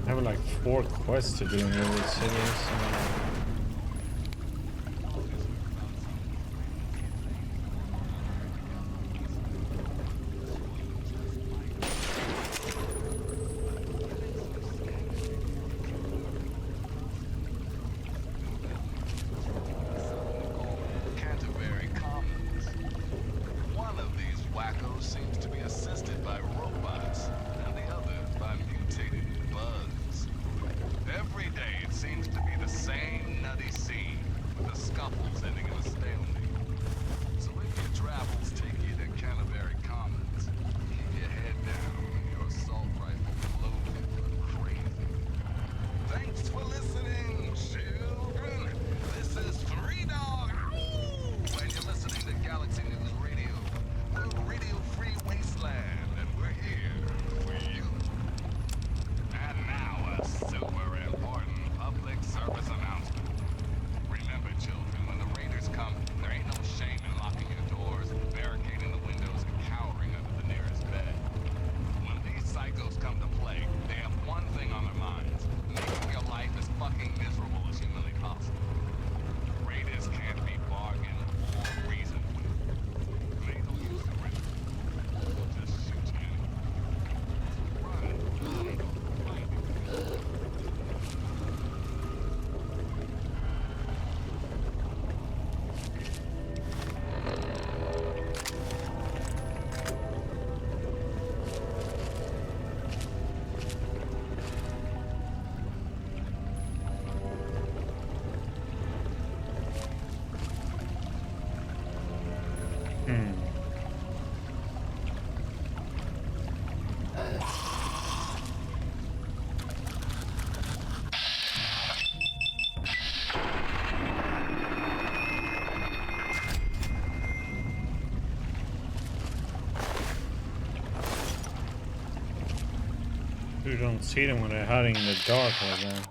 I have like 4 quests to do in every city. You don't see them when they're hiding in the dark like that.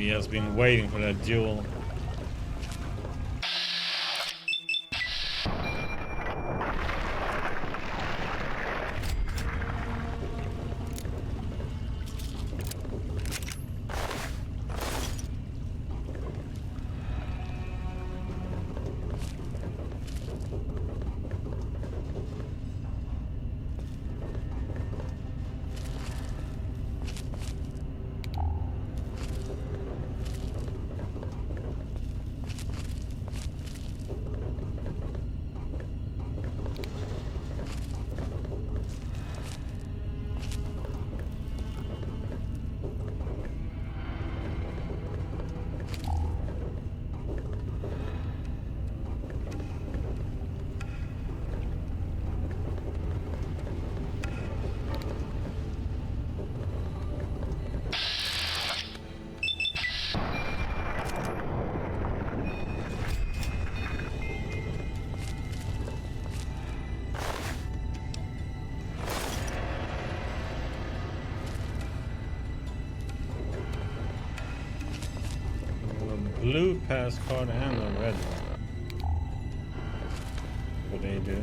he has been waiting for that duel. Blue pass card and a red one. What they do?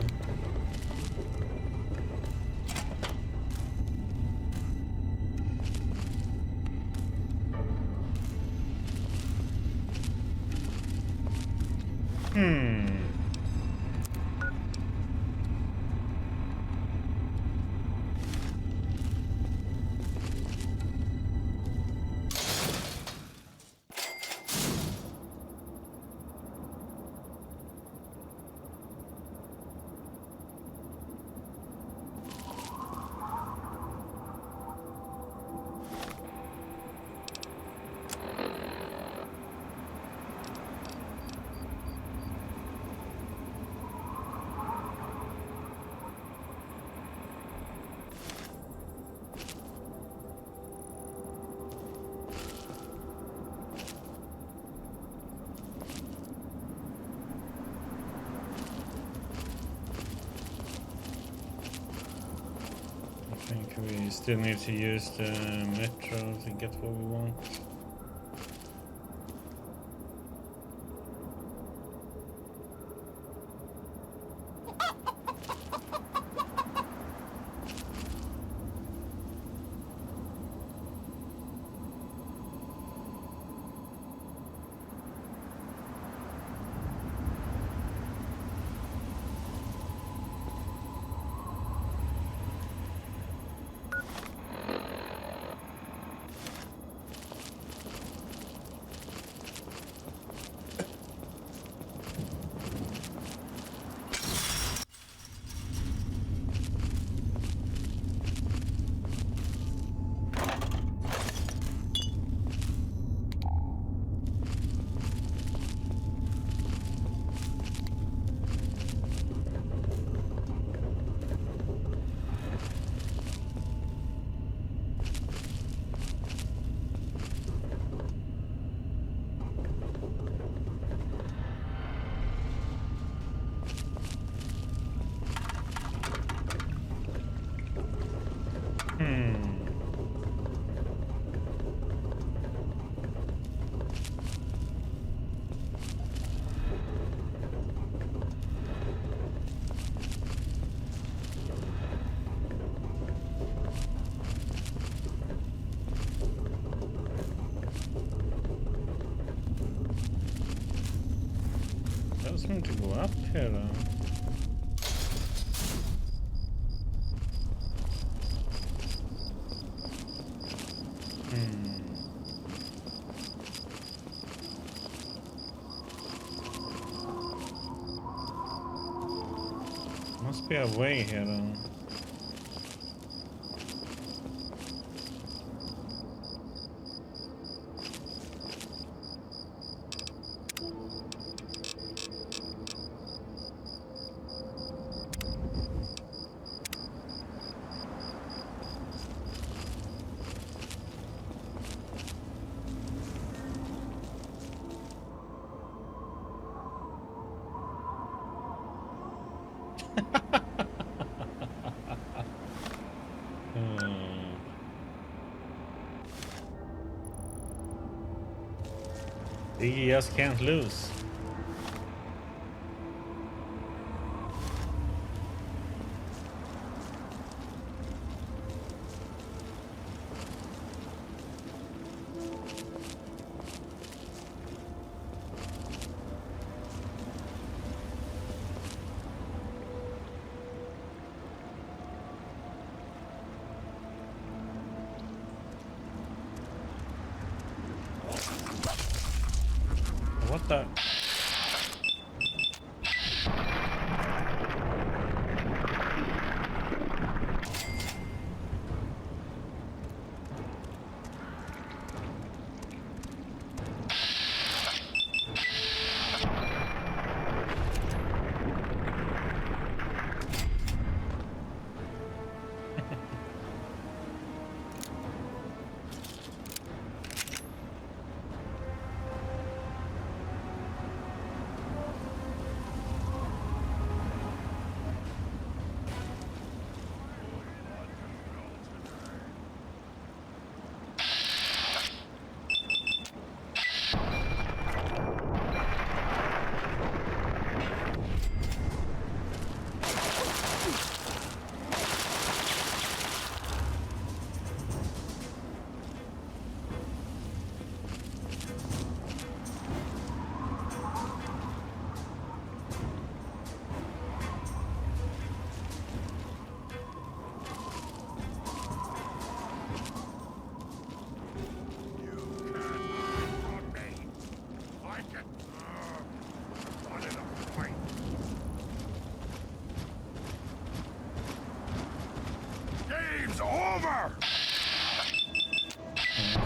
I think we still need to use the metro to get what we want. Doesn't to go up here though. Must be a way here though. He just can't lose. What the?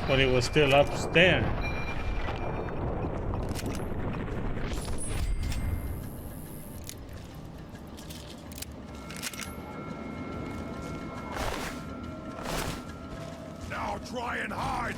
But it was still upstairs. Now try and hide!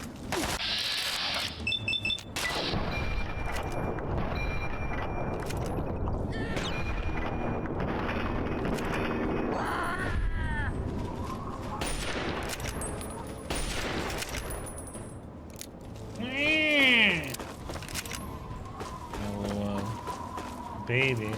Baby.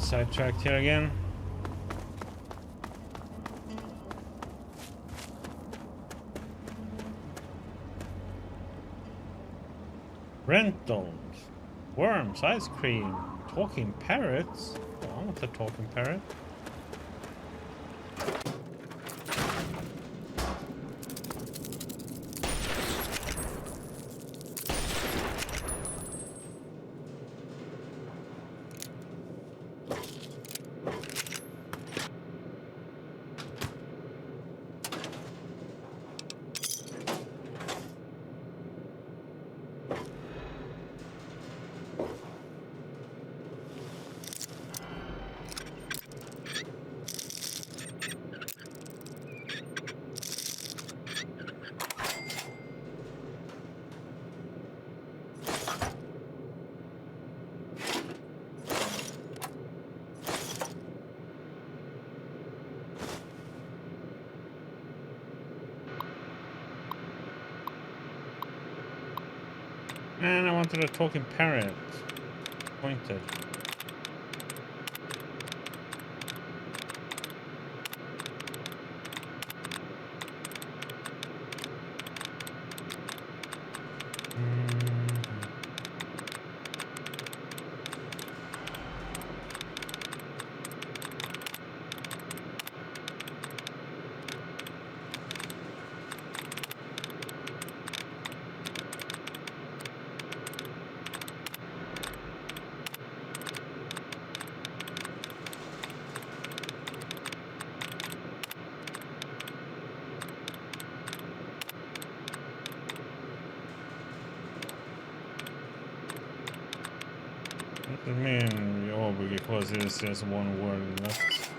sidetracked here again. Rentals, worms, ice cream, talking parrots. Oh, I want a talking parrot. And I wanted a talking parrot. Pointed. I mean, oh, because it's just one word left.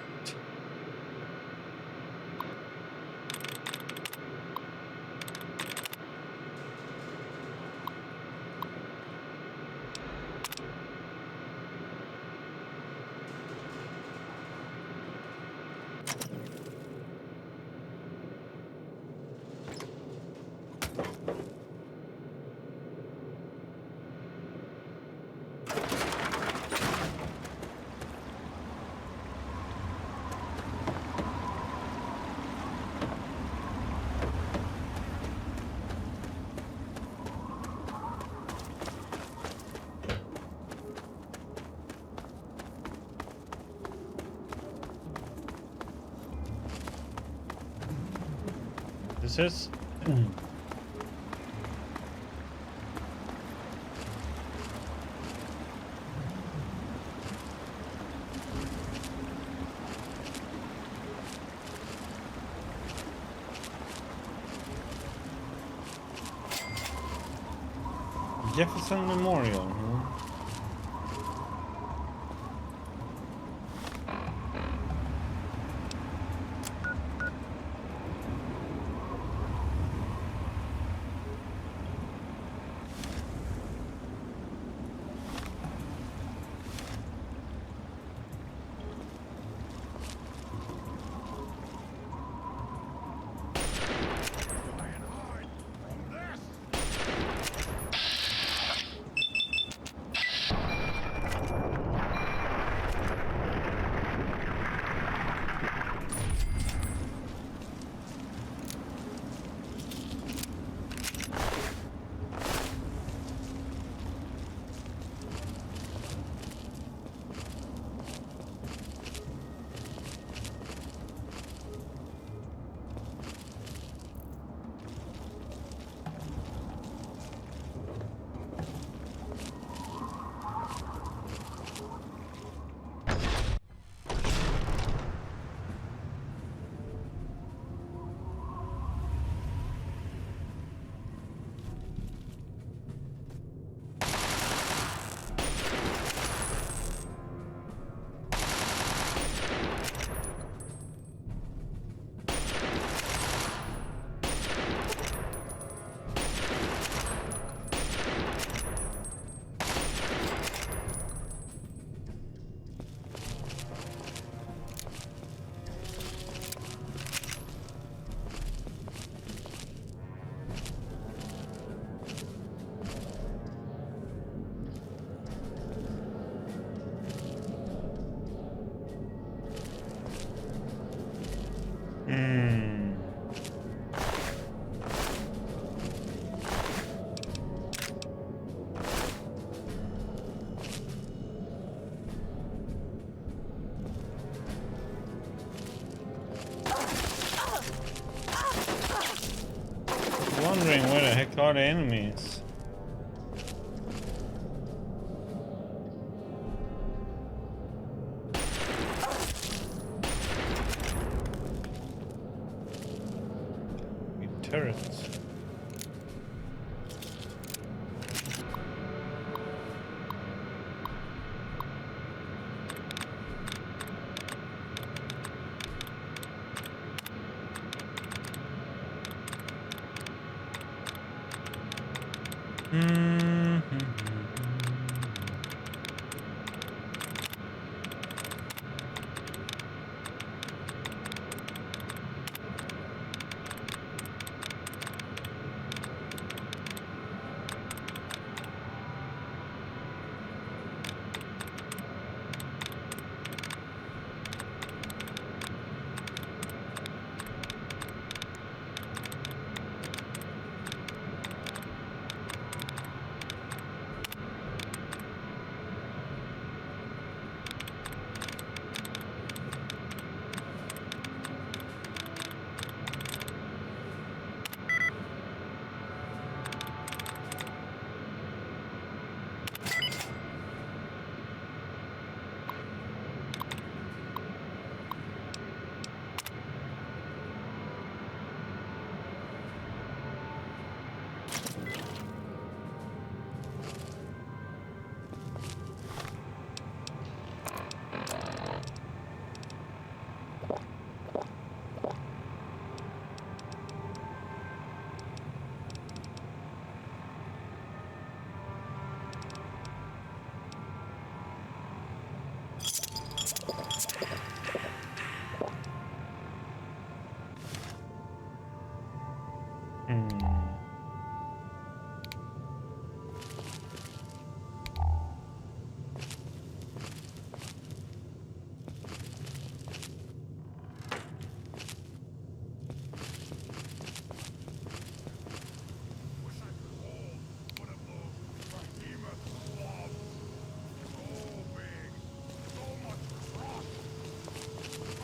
This is Jefferson Memorial, huh? wondering where the heck are the enemies. Turrets.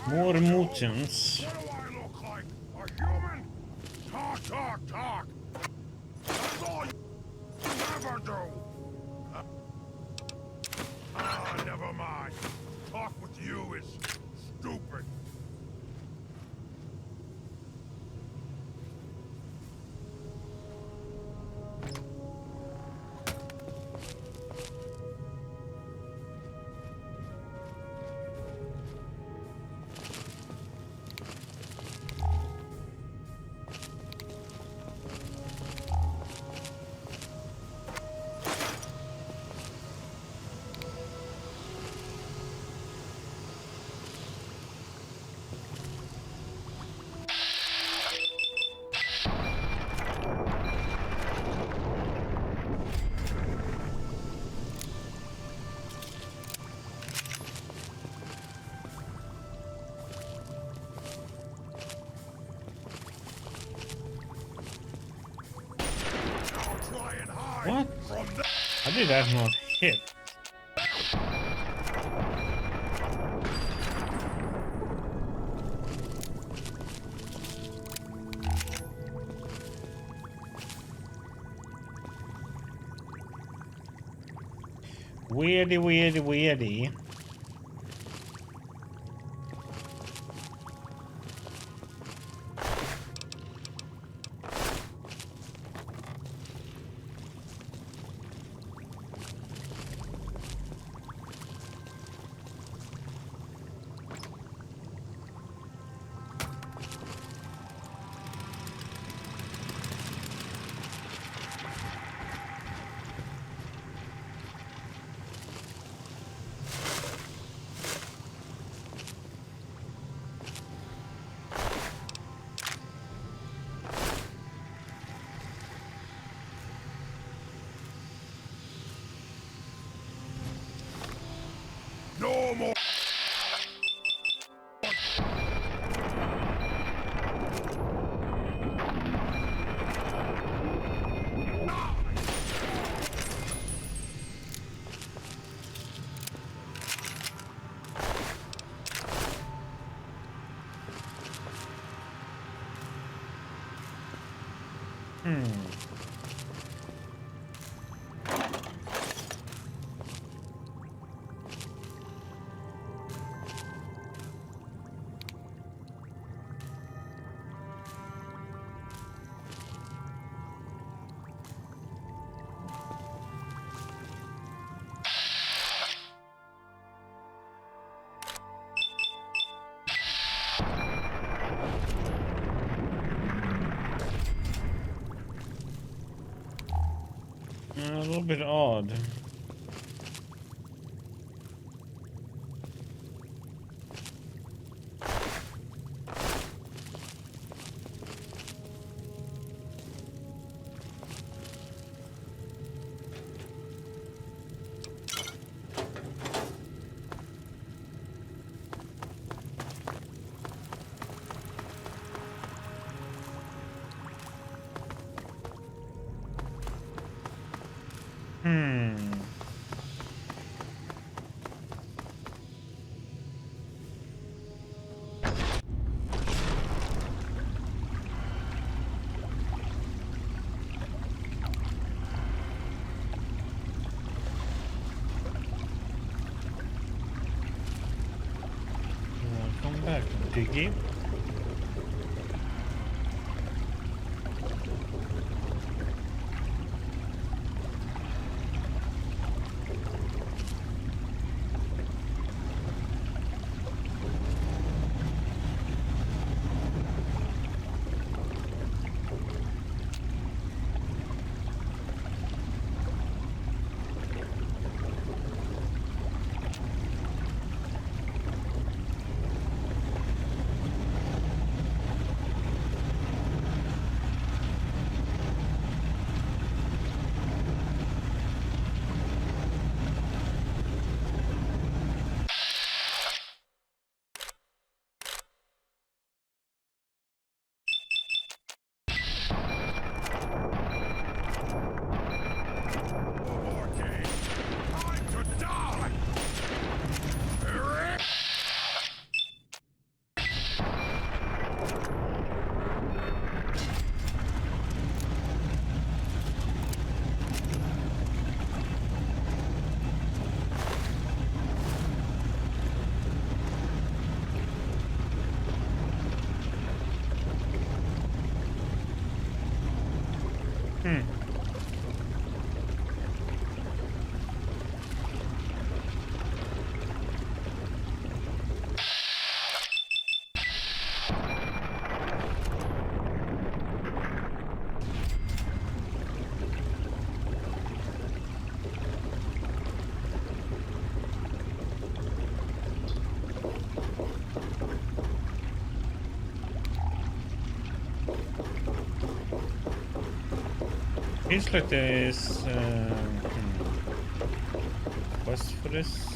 More mutants. What do I look like? A human? Talk, talk, talk. That's all you ever do. Never mind. Talk with you is stupid. What? How did that not hit? Weirdy. A little bit odd. Welcome back, Diggy. Seems like there is phosphorus.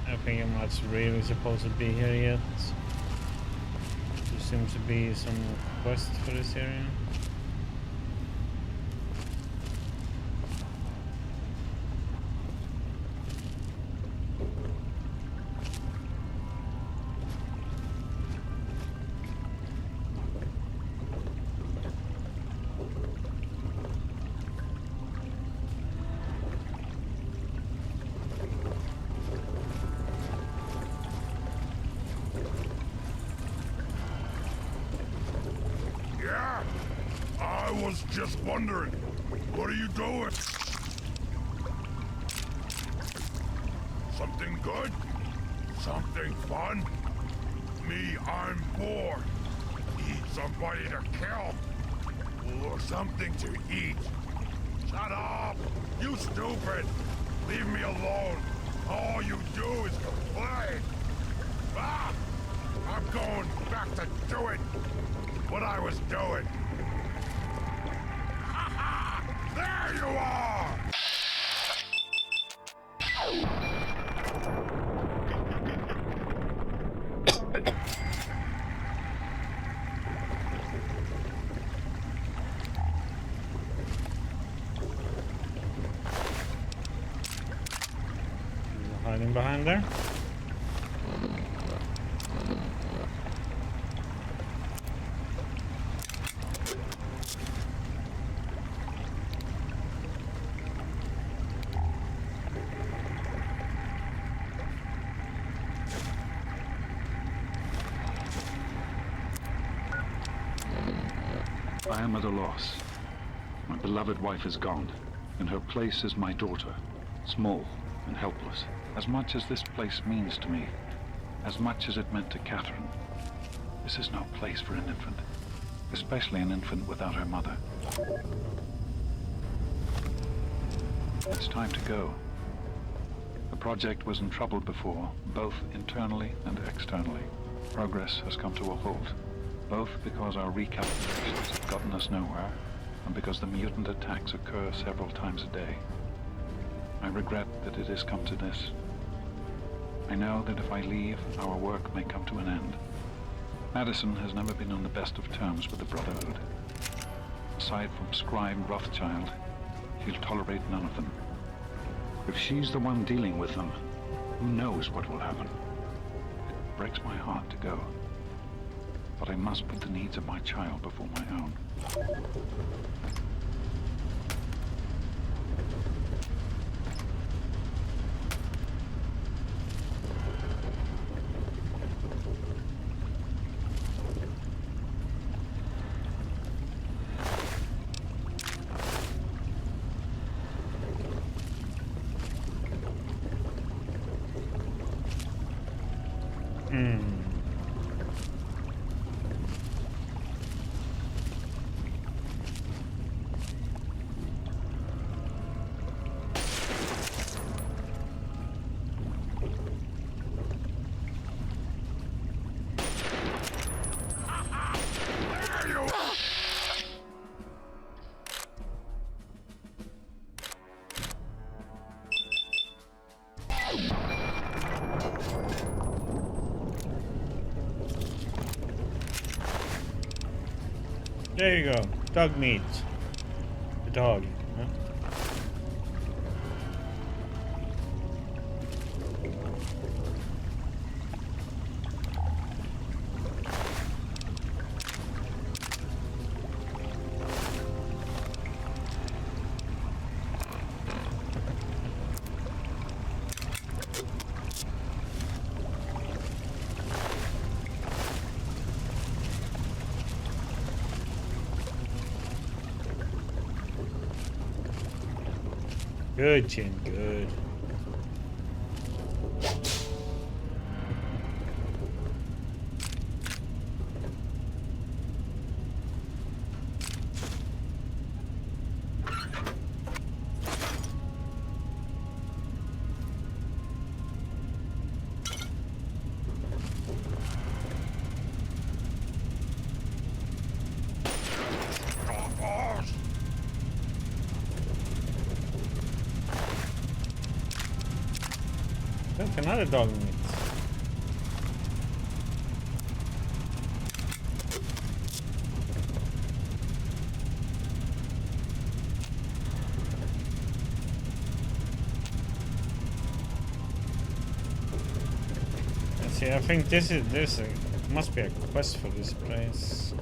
I think I'm not really supposed to be here yet. There seems to be some quest for this area. Just wondering, what are you doing? Something good? Something fun? Me, I'm bored. Need somebody to kill. Or something to eat. Shut up! You stupid! Leave me alone. All you do is complain. Ah! I'm going back to doing what I was doing. There you are! hiding behind there. I am at a loss. My beloved wife is gone. In her place is my daughter, small and helpless. As much as this place means to me, as much as it meant to Catherine, this is no place for an infant, especially an infant without her mother. It's time to go. The project was in trouble before, both internally and externally. Progress has come to a halt, both because our recalculations have gotten us nowhere, and because the mutant attacks occur several times a day. I regret that it has come to this. I know that if I leave, our work may come to an end. Madison has never been on the best of terms with the Brotherhood. Aside from Scribe Rothschild, she'll tolerate none of them. If she's the one dealing with them, who knows what will happen? It breaks my heart to go. But I must put the needs of my child before my own. There you go. Dog meat. The dog. Huh? Good, Chin, good. Look, another dog meat. Let's see, I think this must be a quest for this place.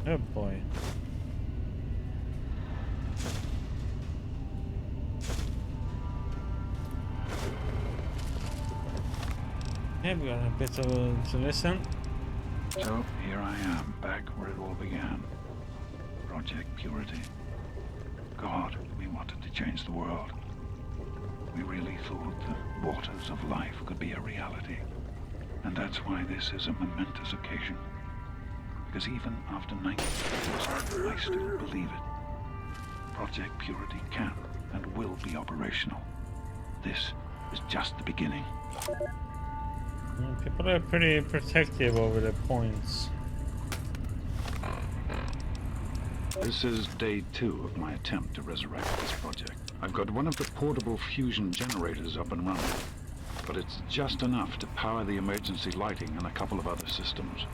Oh boy. Yeah, we got a bit to listen. So here I am, back where it all began. Project Purity. God, we wanted to change the world. We really thought the waters of life could be a reality. And that's why this is a momentous occasion. Because even after 90 years, I still believe it. Project Purity can and will be operational. This is just the beginning. People are pretty protective over their points. This is day 2 of my attempt to resurrect this project. I've got one of the portable fusion generators up and running. but it's just enough to power the emergency lighting and a couple of other systems.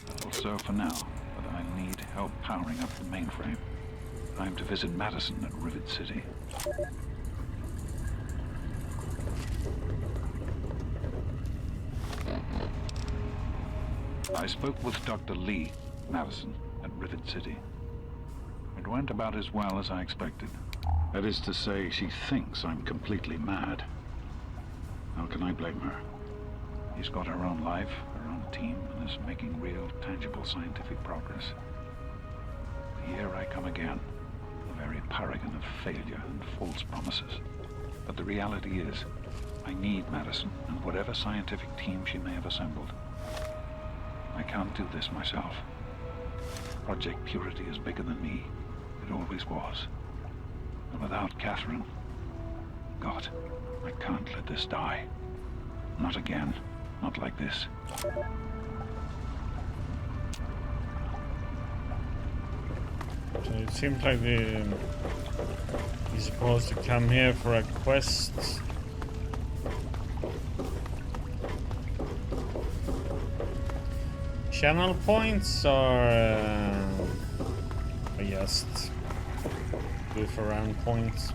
That'll serve for now, but I need help powering up the mainframe. I'm to visit Madison at Rivet City. I spoke with Dr. Lee, Madison, at Rivet City. It went about as well as I expected. That is to say, she thinks I'm completely mad. How can I blame her? She's got her own life, her own team, and is making real, tangible scientific progress. Here I come again, the very paragon of failure and false promises. But the reality is, I need Madison and whatever scientific team she may have assembled. I can't do this myself. Project Purity is bigger than me. It always was. And without Catherine, God, I can't let this die. Not again. Not like this. So it seems like he's supposed to come here for a quest. Channel points or just goof around points.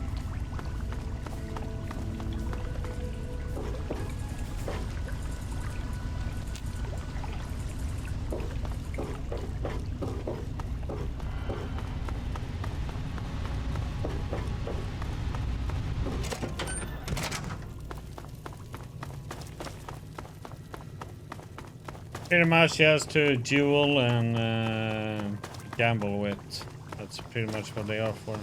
Pretty much just to duel and gamble with. That's pretty much what they are for.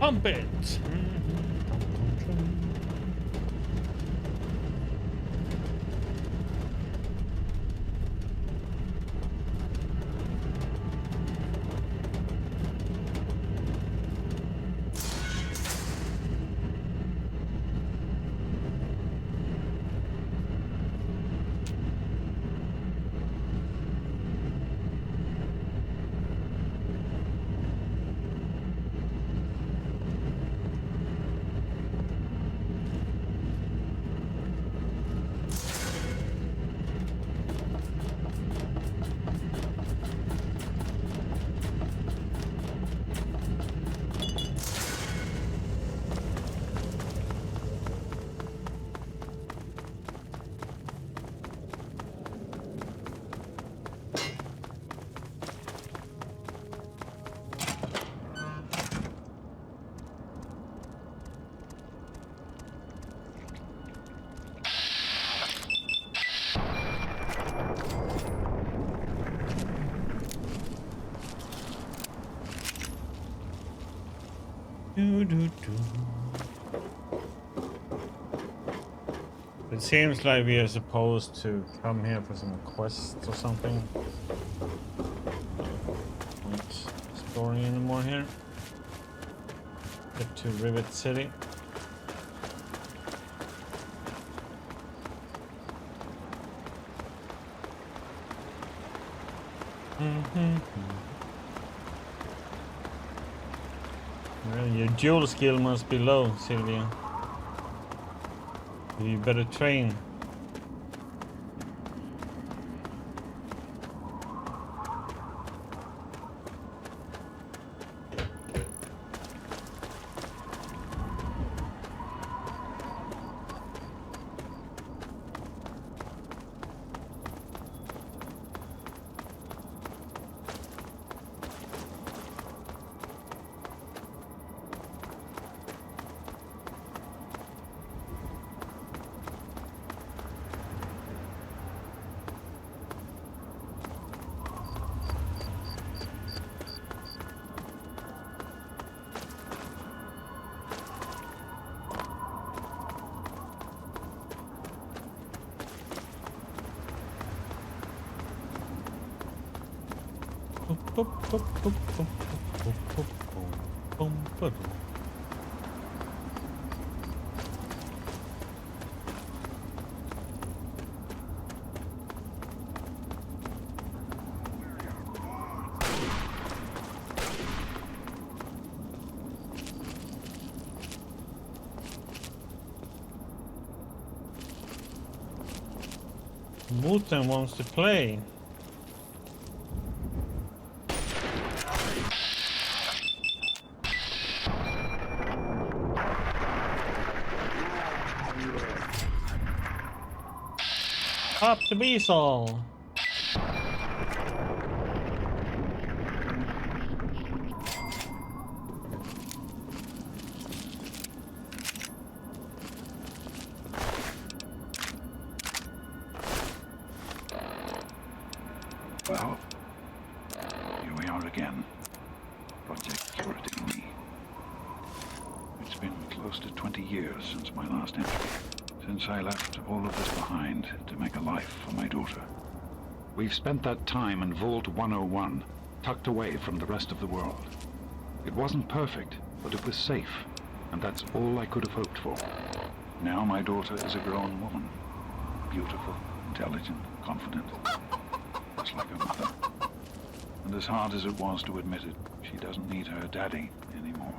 Pump it! It seems like we are supposed to come here for some quests or something. Not exploring anymore here. Get to Rivet City. Well, your duel skill must be low, Sylvia. You better train. Wooten wants to play. Up the beasel. Well, here we are again. Project Irradiated. It's been close to 20 years since my last entry. Since I left all of this behind to make a life for my daughter. We've spent that time in Vault 101, tucked away from the rest of the world. It wasn't perfect, but it was safe, and that's all I could have hoped for. Now my daughter is a grown woman. Beautiful, intelligent, confident. Just like her mother. And as hard as it was to admit it, she doesn't need her daddy anymore.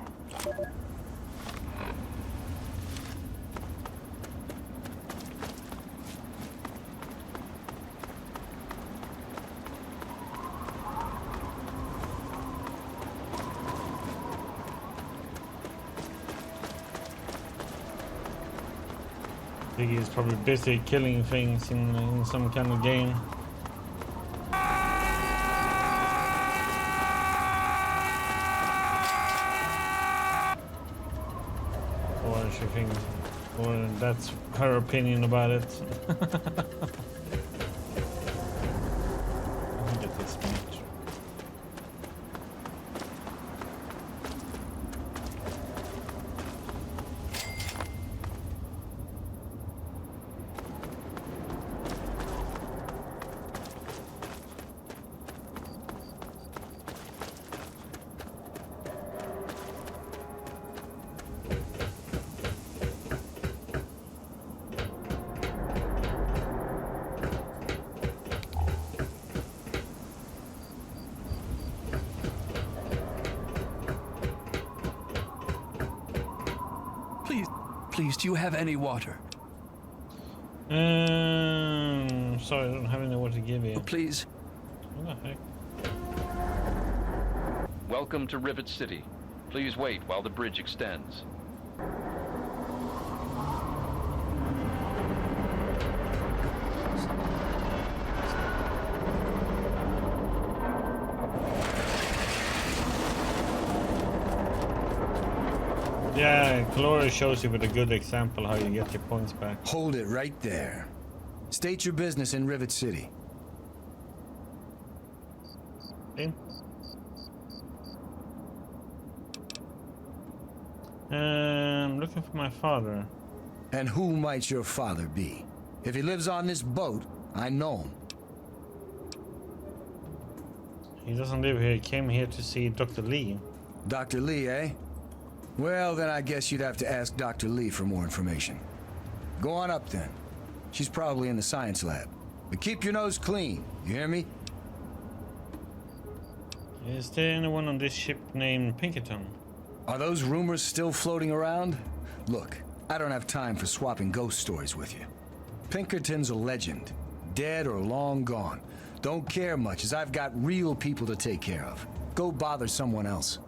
I think he's probably busy killing things in some kind of game. Or she thinks, or that's her opinion about it. Let me get this match. Please, do you have any water? Sorry, I don't have any water to give you. Oh, please. What the heck? Welcome to Rivet City. Please wait while the bridge extends. Yeah, Glory shows you with a good example how you get your points back. Hold it right there. State your business in Rivet City. Okay. I'm looking for my father. And who might your father be? If he lives on this boat, I know him. He doesn't live here. He came here to see Dr. Lee. Dr. Lee, eh? Well, then I guess you'd have to ask Dr. Lee for more information. Go on up then. She's probably in the science lab. But keep your nose clean, you hear me? Is there anyone on this ship named Pinkerton? Are those rumors still floating around? Look, I don't have time for swapping ghost stories with you. Pinkerton's a legend. Dead or long gone. Don't care much, as I've got real people to take care of. Go bother someone else.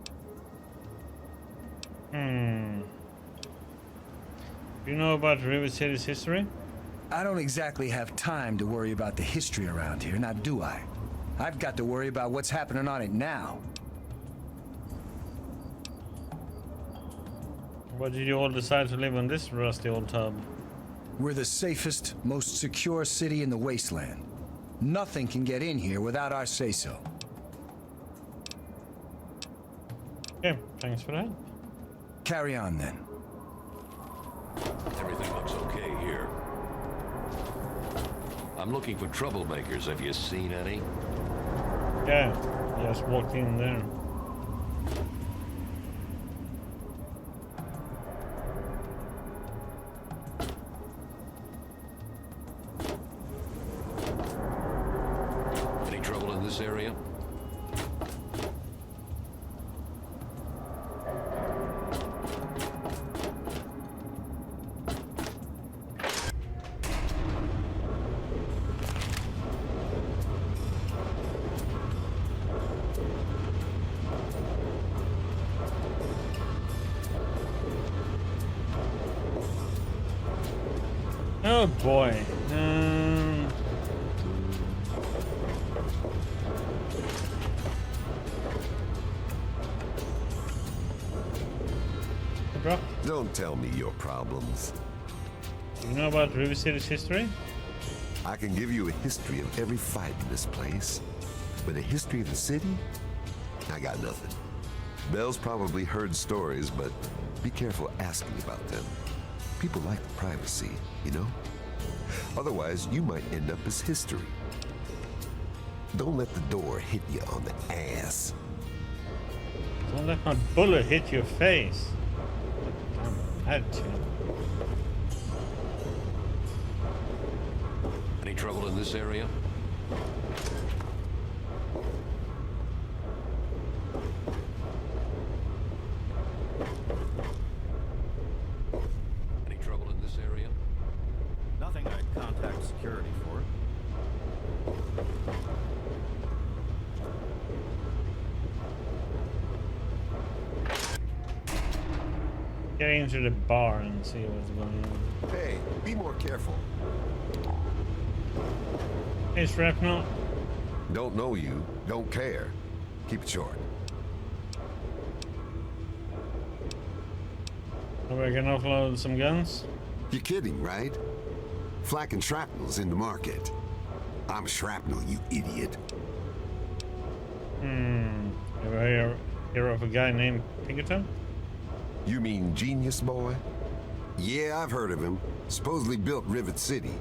Do you know about Rivet City's history? I don't exactly have time to worry about the history around here, now do I? I've got to worry about what's happening on it now. Why did you all decide to live on this rusty old tub? We're the safest, most secure city in the wasteland. Nothing can get in here without our say-so. Okay, thanks for that. Carry on then. Everything looks okay here. I'm looking for troublemakers. Have you seen any? Yeah, just walked in there. Any trouble in this area? Oh boy. Bro, Don't tell me your problems. you know about Rivet City's history? I can give you a history of every fight in this place. But a history of the city? I got nothing. Bell's probably heard stories, but be careful asking about them. People like the privacy, you know? Otherwise, you might end up as history. Don't let the door hit you on the ass. Don't let my bullet hit your face. Damn attitude. Any trouble in this area? Any trouble in this area? Nothing I'd contact security for. Get into the bar and see what's going on. Hey, be more careful. Hey, Shrapnel. Don't know you, don't care. Keep it short. Are we gonna offload some guns? You're kidding, right? Flak and shrapnel's in the market. I'm shrapnel, you idiot. Ever hear of a guy named Pinkerton? You mean Genius Boy? Yeah, I've heard of him. Supposedly built Rivet City.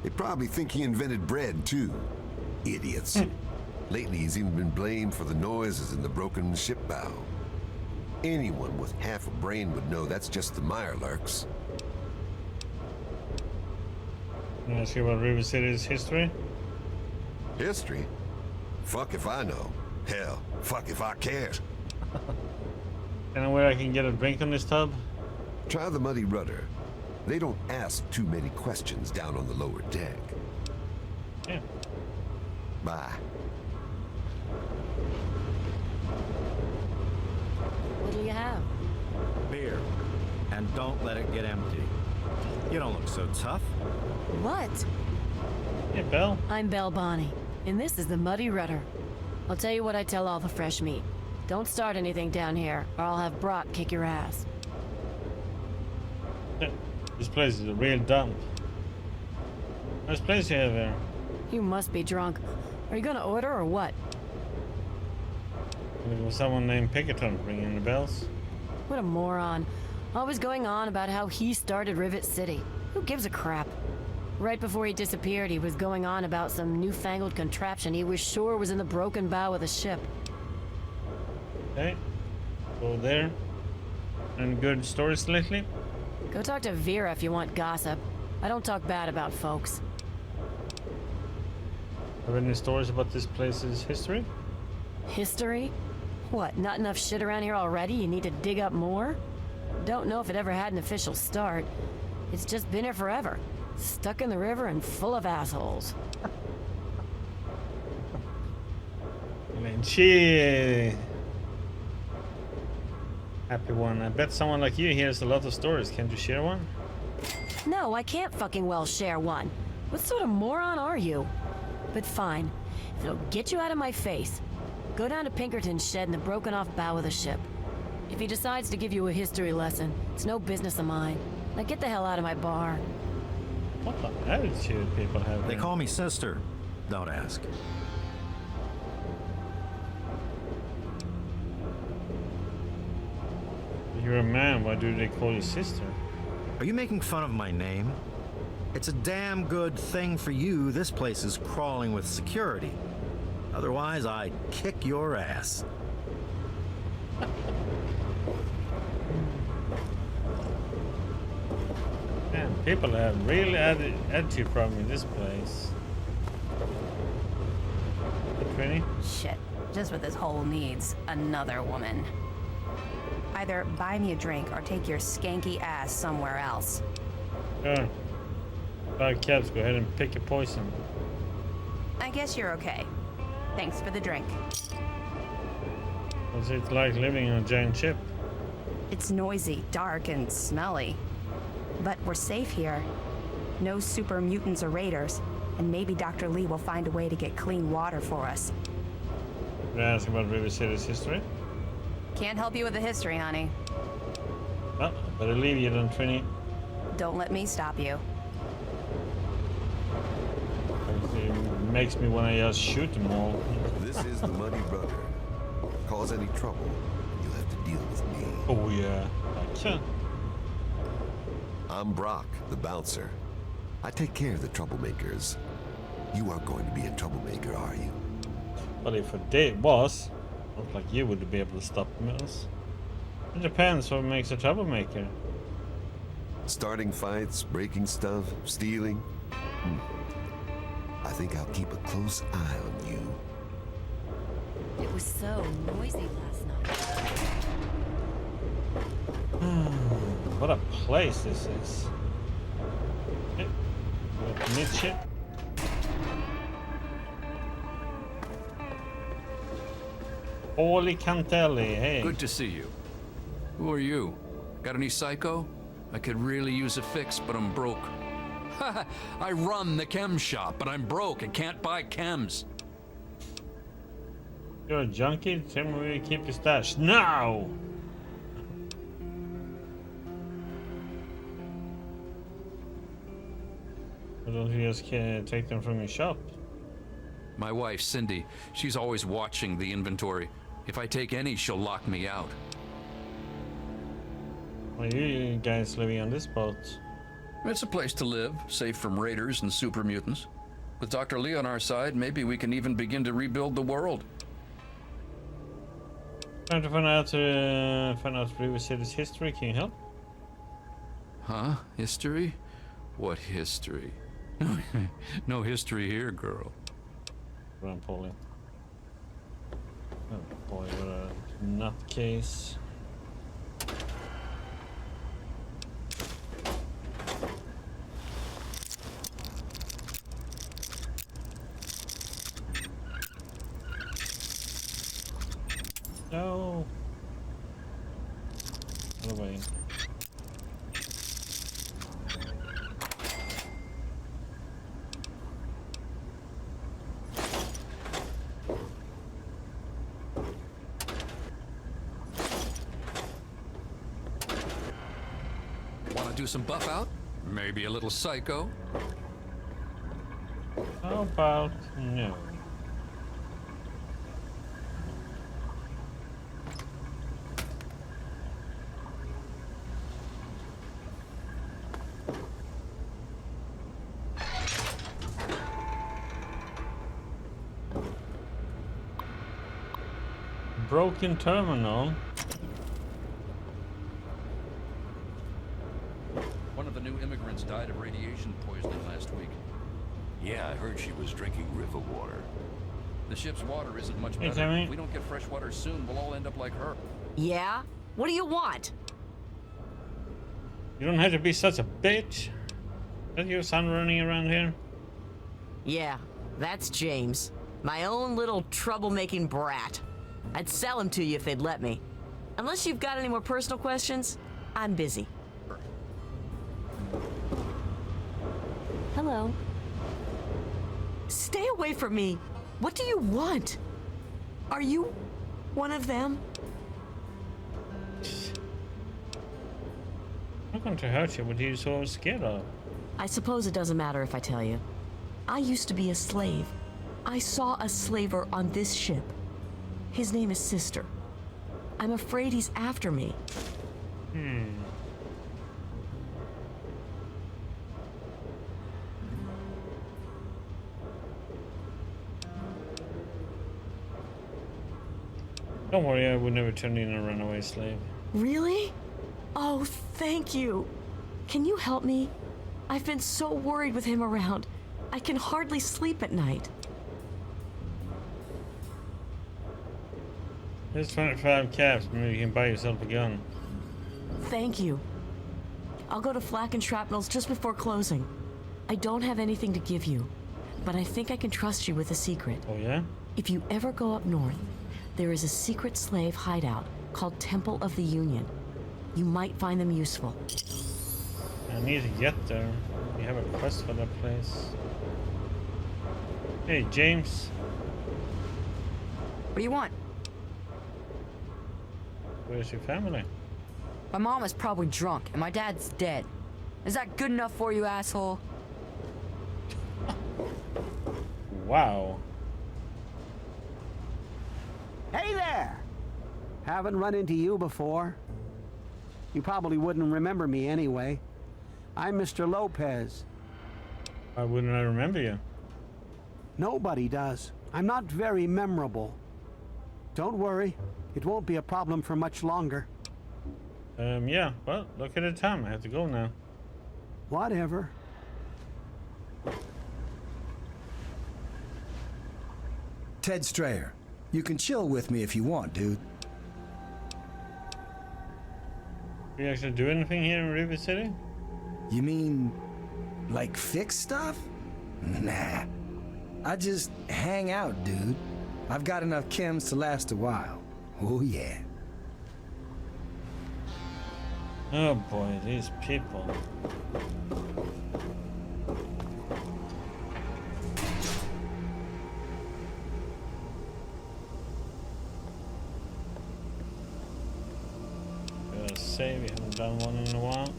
They probably think he invented bread, too. Idiots. Lately, he's even been blamed for the noises in the broken ship bow. Anyone with half a brain would know that's just the Mirelurks. Can I ask you about Rivet City's history? History? Fuck if I know. Hell, fuck if I care. Anywhere I can get a drink on this tub? Try the Muddy Rudder. They don't ask too many questions down on the lower deck. Yeah. Bye. What do you have? Beer. And don't let it get empty. You don't look so tough. What? Hey, Belle. I'm Belle Bonnie, and this is the Muddy Rudder. I'll tell you what I tell all the fresh meat. Don't start anything down here, or I'll have Brock kick your ass. This place is a real dump. Nice place you have there. You must be drunk. Are you gonna order or what? There was someone named Pinkerton ringing the bells. What a moron. Always going on about how he started Rivet City. Who gives a crap? Right before he disappeared, he was going on about some newfangled contraption he was sure was in the broken bow of the ship. Okay. Go there. Any good stories lately? Go talk to Vera if you want gossip. I don't talk bad about folks. Have any stories about this place's history? History? What, not enough shit around here already? You need to dig up more? Don't know if it ever had an official start. It's just been here forever. Stuck in the river and full of assholes. I mean, she... Happy one. I bet someone like you hears a lot of stories. Can't you share one? No, I can't fucking well share one. What sort of moron are you? But fine. If it'll get you out of my face, go down to Pinkerton's shed in the broken off bow of the ship. If he decides to give you a history lesson, it's no business of mine. Now get the hell out of my bar. What the attitude people have? They here? call me sister. Don't ask. You're a man. Why do they call you sister? Are you making fun of my name? It's a damn good thing for you this place is crawling with security. Otherwise, I'd kick your ass. Man, people have really attitude problem in this place. Trini? Shit. Just what this hole needs. Another woman. Either buy me a drink or take your skanky ass somewhere else. Sure. Bad cats, go ahead and pick your poison. I guess you're okay. Thanks for the drink. What's it like living on a giant ship? It's noisy, dark, and smelly. But we're safe here. No super mutants or raiders, and maybe Dr. Lee will find a way to get clean water for us. Did I ask about Rivet City's history? Can't help you with the history, honey. Well, I better leave you then, Trini. Don't let me stop you. It makes me want to just shoot them all. This is the Muddy Brother. Cause any trouble, you'll have to deal with me. Oh yeah, gotcha. I'm Brock, the bouncer. I take care of the troublemakers. You aren't going to be a troublemaker, are you? But if a day was, not like you would be able to stop us. It depends what makes a troublemaker. Starting fights, breaking stuff, stealing. I think I'll keep a close eye on you. It was so noisy last night. What a place this is. Hey, midship. Holy Cantelli, hey. Good to see you. Who are you? Got any psycho? I could really use a fix, but I'm broke. I run the chem shop, but I'm broke and can't buy chems. You're a junkie? Tell me where you keep your stash. Now! Why don't you just take them from your shop? My wife, Cindy, she's always watching the inventory. If I take any, she'll lock me out. Why are you guys living on this boat? It's a place to live, safe from raiders and super mutants. With Dr. Lee on our side, maybe we can even begin to rebuild the world. Trying to find out Rivet City's history. Can you help? Huh? History? What history? No history here, girl. Run, Polly. Oh boy, what a nutcase. No. Other way. Want to do some buff out? Maybe a little psycho? How about no? Broken terminal. One of the new immigrants died of radiation poisoning last week. Yeah, I heard she was drinking river water. The ship's water isn't much Hey, better. Tammy. If we don't get fresh water soon, we'll all end up like her. Yeah? What do you want? You don't have to be such a bitch. Is that your son running around here? Yeah, that's James. My own little troublemaking brat. I'd sell him to you if they'd let me. Unless you've got any more personal questions, I'm busy. Hello. Stay away from me. What do you want? Are you one of them? I'm not going to hurt you. What are you so scared of? I suppose it doesn't matter if I tell you. I used to be a slave. I saw a slaver on this ship. His name is Sister. I'm afraid he's after me. Don't worry, I would never turn you in a runaway slave. Really? Oh, thank you. Can you help me? I've been so worried with him around. I can hardly sleep at night. Here's 25 caps. Maybe you can buy yourself a gun. Thank you. I'll go to Flak and Shrapnel's just before closing. I don't have anything to give you, but I think I can trust you with a secret. Oh, yeah? If you ever go up north, there is a secret slave hideout called Temple of the Union. You might find them useful. I need to get there. We have a quest for that place. Hey, James. What do you want? Where's your family? My mom is probably drunk, and my dad's dead. Is that good enough for you, asshole? Wow. Hey there! Haven't run into you before. You probably wouldn't remember me anyway. I'm Mr. Lopez. Why wouldn't I remember you? Nobody does. I'm not very memorable. Don't worry, it won't be a problem for much longer. Yeah, well, look at the time. I have to go now. Whatever. Ted Strayer, you can chill with me if you want, dude. Do you actually do anything here in Rivet City? You mean, like fix stuff? Nah. I just hang out, dude. I've got enough chems to last a while. Oh, yeah. Oh boy, these people. Gotta say, we haven't done one in a while.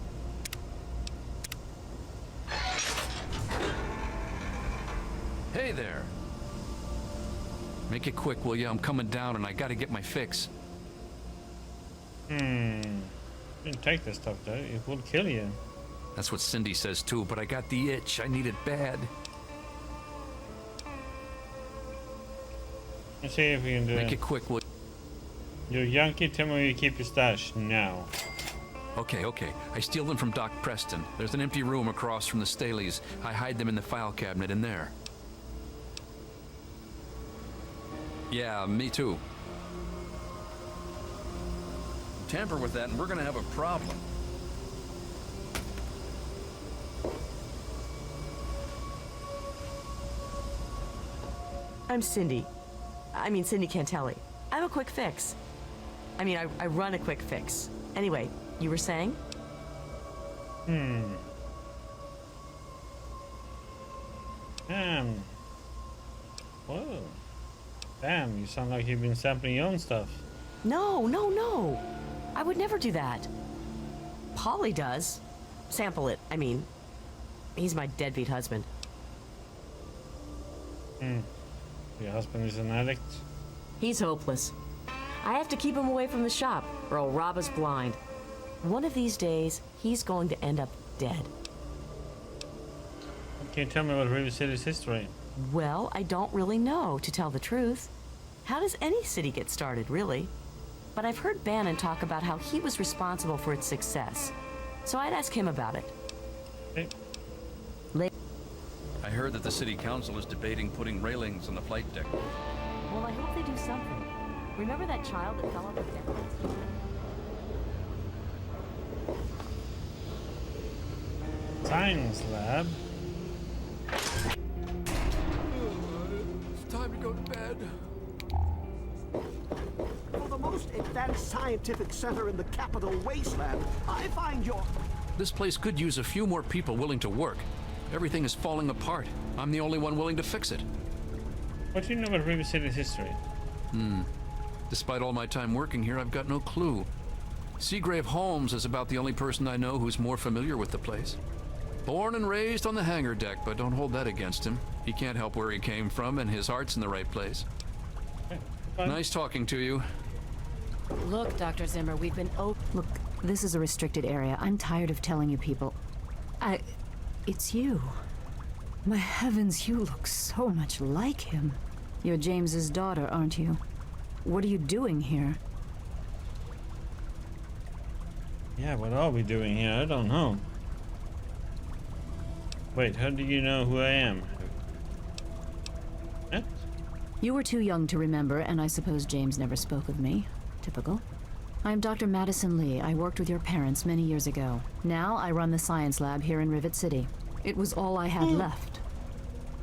Hey there. Make it quick, will you? I'm coming down and I gotta get my fix. Didn't take this stuff though, it will kill you. That's what Cindy says too, but I got the itch. I need it bad. Let's see if we can do it. Make it quick, will you? Yankee, tell me where you keep your stash now. Okay. I steal them from Doc Preston. There's an empty room across from the Staleys. I hide them in the file cabinet in there. Yeah, me too. Tamper with that and we're gonna have a problem. I'm Cindy. I mean, Cindy Cantelli. I have a quick fix. I mean, I run a quick fix. Anyway, you were saying? Damn. Whoa. Damn, you sound like you've been sampling your own stuff. No. I would never do that. Polly does. Sample it, I mean. He's my deadbeat husband. Your husband is an addict? He's hopeless. I have to keep him away from the shop, or he'll rob us blind. One of these days, he's going to end up dead. Can you tell me about Rivet City's history? Well, I don't really know, to tell the truth. How does any city get started, really? But I've heard Bannon talk about how he was responsible for its success. So I'd ask him about it. Hey. I heard that the city council is debating putting railings on the flight deck. Well, I hope they do something. Remember that child that fell off the deck last year? Science lab. It's time to go to bed. For the most advanced scientific center in the capital wasteland, I find your... This place could use a few more people willing to work. Everything is falling apart. I'm the only one willing to fix it. What do you know about Rivet City's history? Despite all my time working here, I've got no clue. Seagrave Holmes is about the only person I know who's more familiar with the place. Born and raised on the hangar deck, but don't hold that against him. He can't help where he came from, and his heart's in the right place. Nice talking to you. Look, Dr. Zimmer, we've been Look, this is a restricted area. I'm tired of telling you people. It's you. My heavens, you look so much like him. You're James's daughter, aren't you? What are you doing here? Yeah, what are we doing here? I don't know. Wait, how do you know who I am? Huh? You were too young to remember, and I suppose James never spoke of me. Typical. I'm Dr. Madison Lee. I worked with your parents many years ago. Now I run the science lab here in Rivet City. It was all I had left.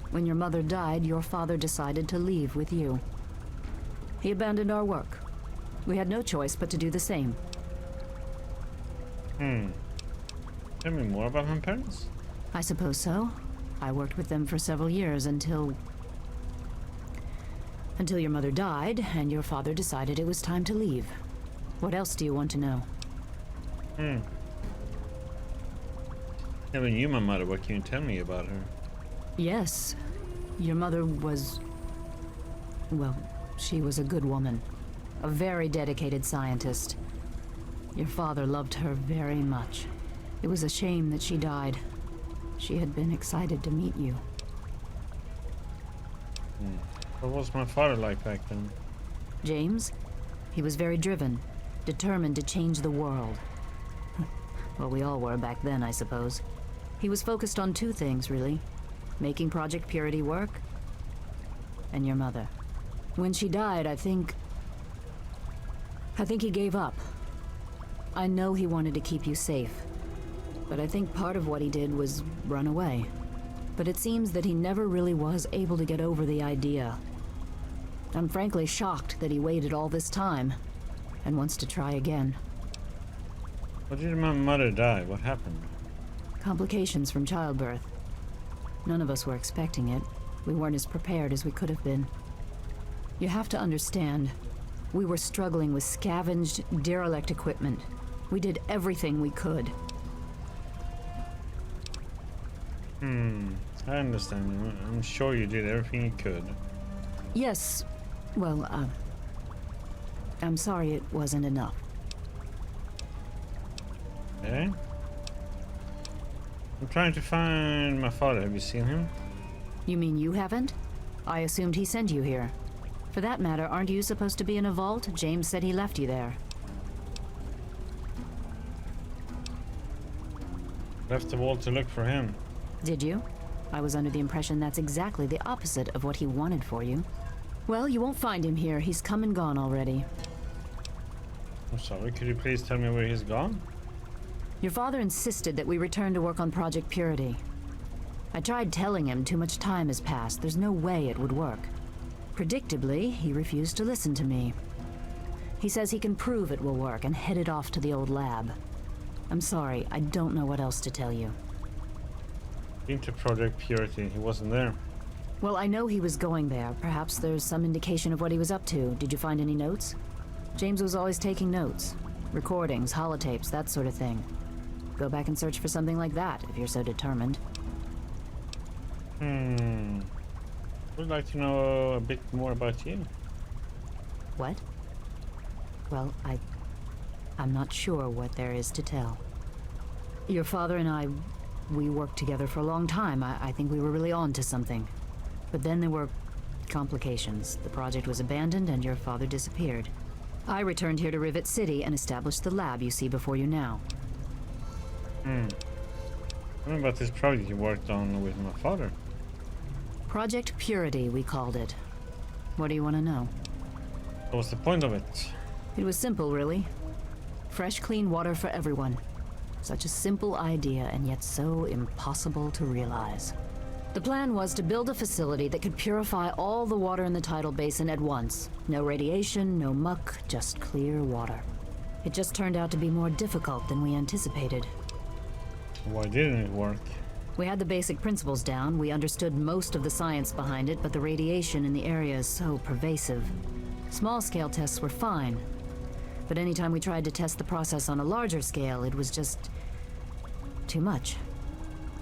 When your mother died, your father decided to leave with you. He abandoned our work. We had no choice but to do the same. Tell me more about my parents? I suppose so. I worked with them for several years until your mother died and your father decided it was time to leave. What else do you want to know? Never knew my mother. What can you tell me about her? Yes, your mother was... well, she was a good woman. A very dedicated scientist. Your father loved her very much. It was a shame that she died. She had been excited to meet you. What was my father like back then? James? He was very driven, determined to change the world. Well, we all were back then, I suppose. He was focused on two things, really. Making Project Purity work, and your mother. When she died, I think he gave up. I know he wanted to keep you safe, but I think part of what he did was run away. But it seems that he never really was able to get over the idea. I'm frankly shocked that he waited all this time and wants to try again. What did my mother die? What happened? Complications from childbirth. None of us were expecting it. We weren't as prepared as we could have been. You have to understand, we were struggling with scavenged, derelict equipment. We did everything we could. I understand. I'm sure you did everything you could. Yes, well, I'm sorry it wasn't enough. Okay. I'm trying to find my father. Have you seen him? You mean you haven't? I assumed he sent you here. For that matter, aren't you supposed to be in a vault? James said he left you there. Left the vault to look for him. Did you? I was under the impression that's exactly the opposite of what he wanted for you. Well, you won't find him here. He's come and gone already. I'm sorry, could you please tell me where he's gone? Your father insisted that we return to work on Project Purity. I tried telling him too much time has passed. There's no way it would work. Predictably, he refused to listen to me. He says he can prove it will work and headed off to the old lab. I'm sorry, I don't know what else to tell you. Been to Project Purity. He wasn't there. Well, I know he was going there. Perhaps there's some indication of what he was up to. Did you find any notes? James was always taking notes. Recordings, holotapes, that sort of thing. Go back and search for something like that, if you're so determined. Would like to know a bit more about you. What? Well, I'm not sure what there is to tell. Your father and I, we worked together for a long time. I think we were really on to something. But then there were complications. The project was abandoned and your father disappeared. I returned here to Rivet City and established the lab you see before you now. What about this project you worked on with my father? Project Purity, we called it. What do you want to know? What was the point of it? It was simple, really. Fresh, clean water for everyone. Such a simple idea, and yet so impossible to realize. The plan was to build a facility that could purify all the water in the tidal basin at once. No radiation, no muck, just clear water. It just turned out to be more difficult than we anticipated. Why didn't it work? We had the basic principles down, we understood most of the science behind it, but the radiation in the area is so pervasive. Small-scale tests were fine, but anytime we tried to test the process on a larger scale, it was just too much.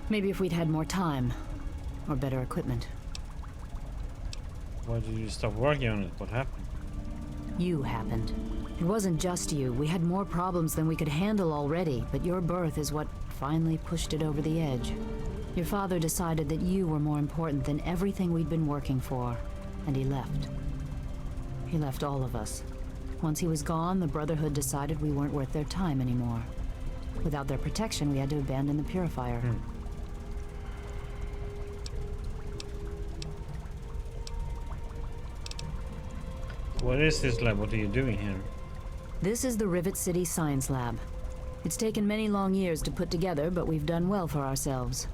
Maybe if we'd had more time, or better equipment. Why did you stop working on it? What happened? You happened. It wasn't just you. We had more problems than we could handle already, but your birth is what finally pushed it over the edge. Your father decided that you were more important than everything we'd been working for, and he left. He left all of us. Once he was gone, the Brotherhood decided we weren't worth their time anymore. Without their protection, we had to abandon the purifier. What is this lab? What are you doing here? This is the Rivet City Science Lab. It's taken many long years to put together, but we've done well for ourselves.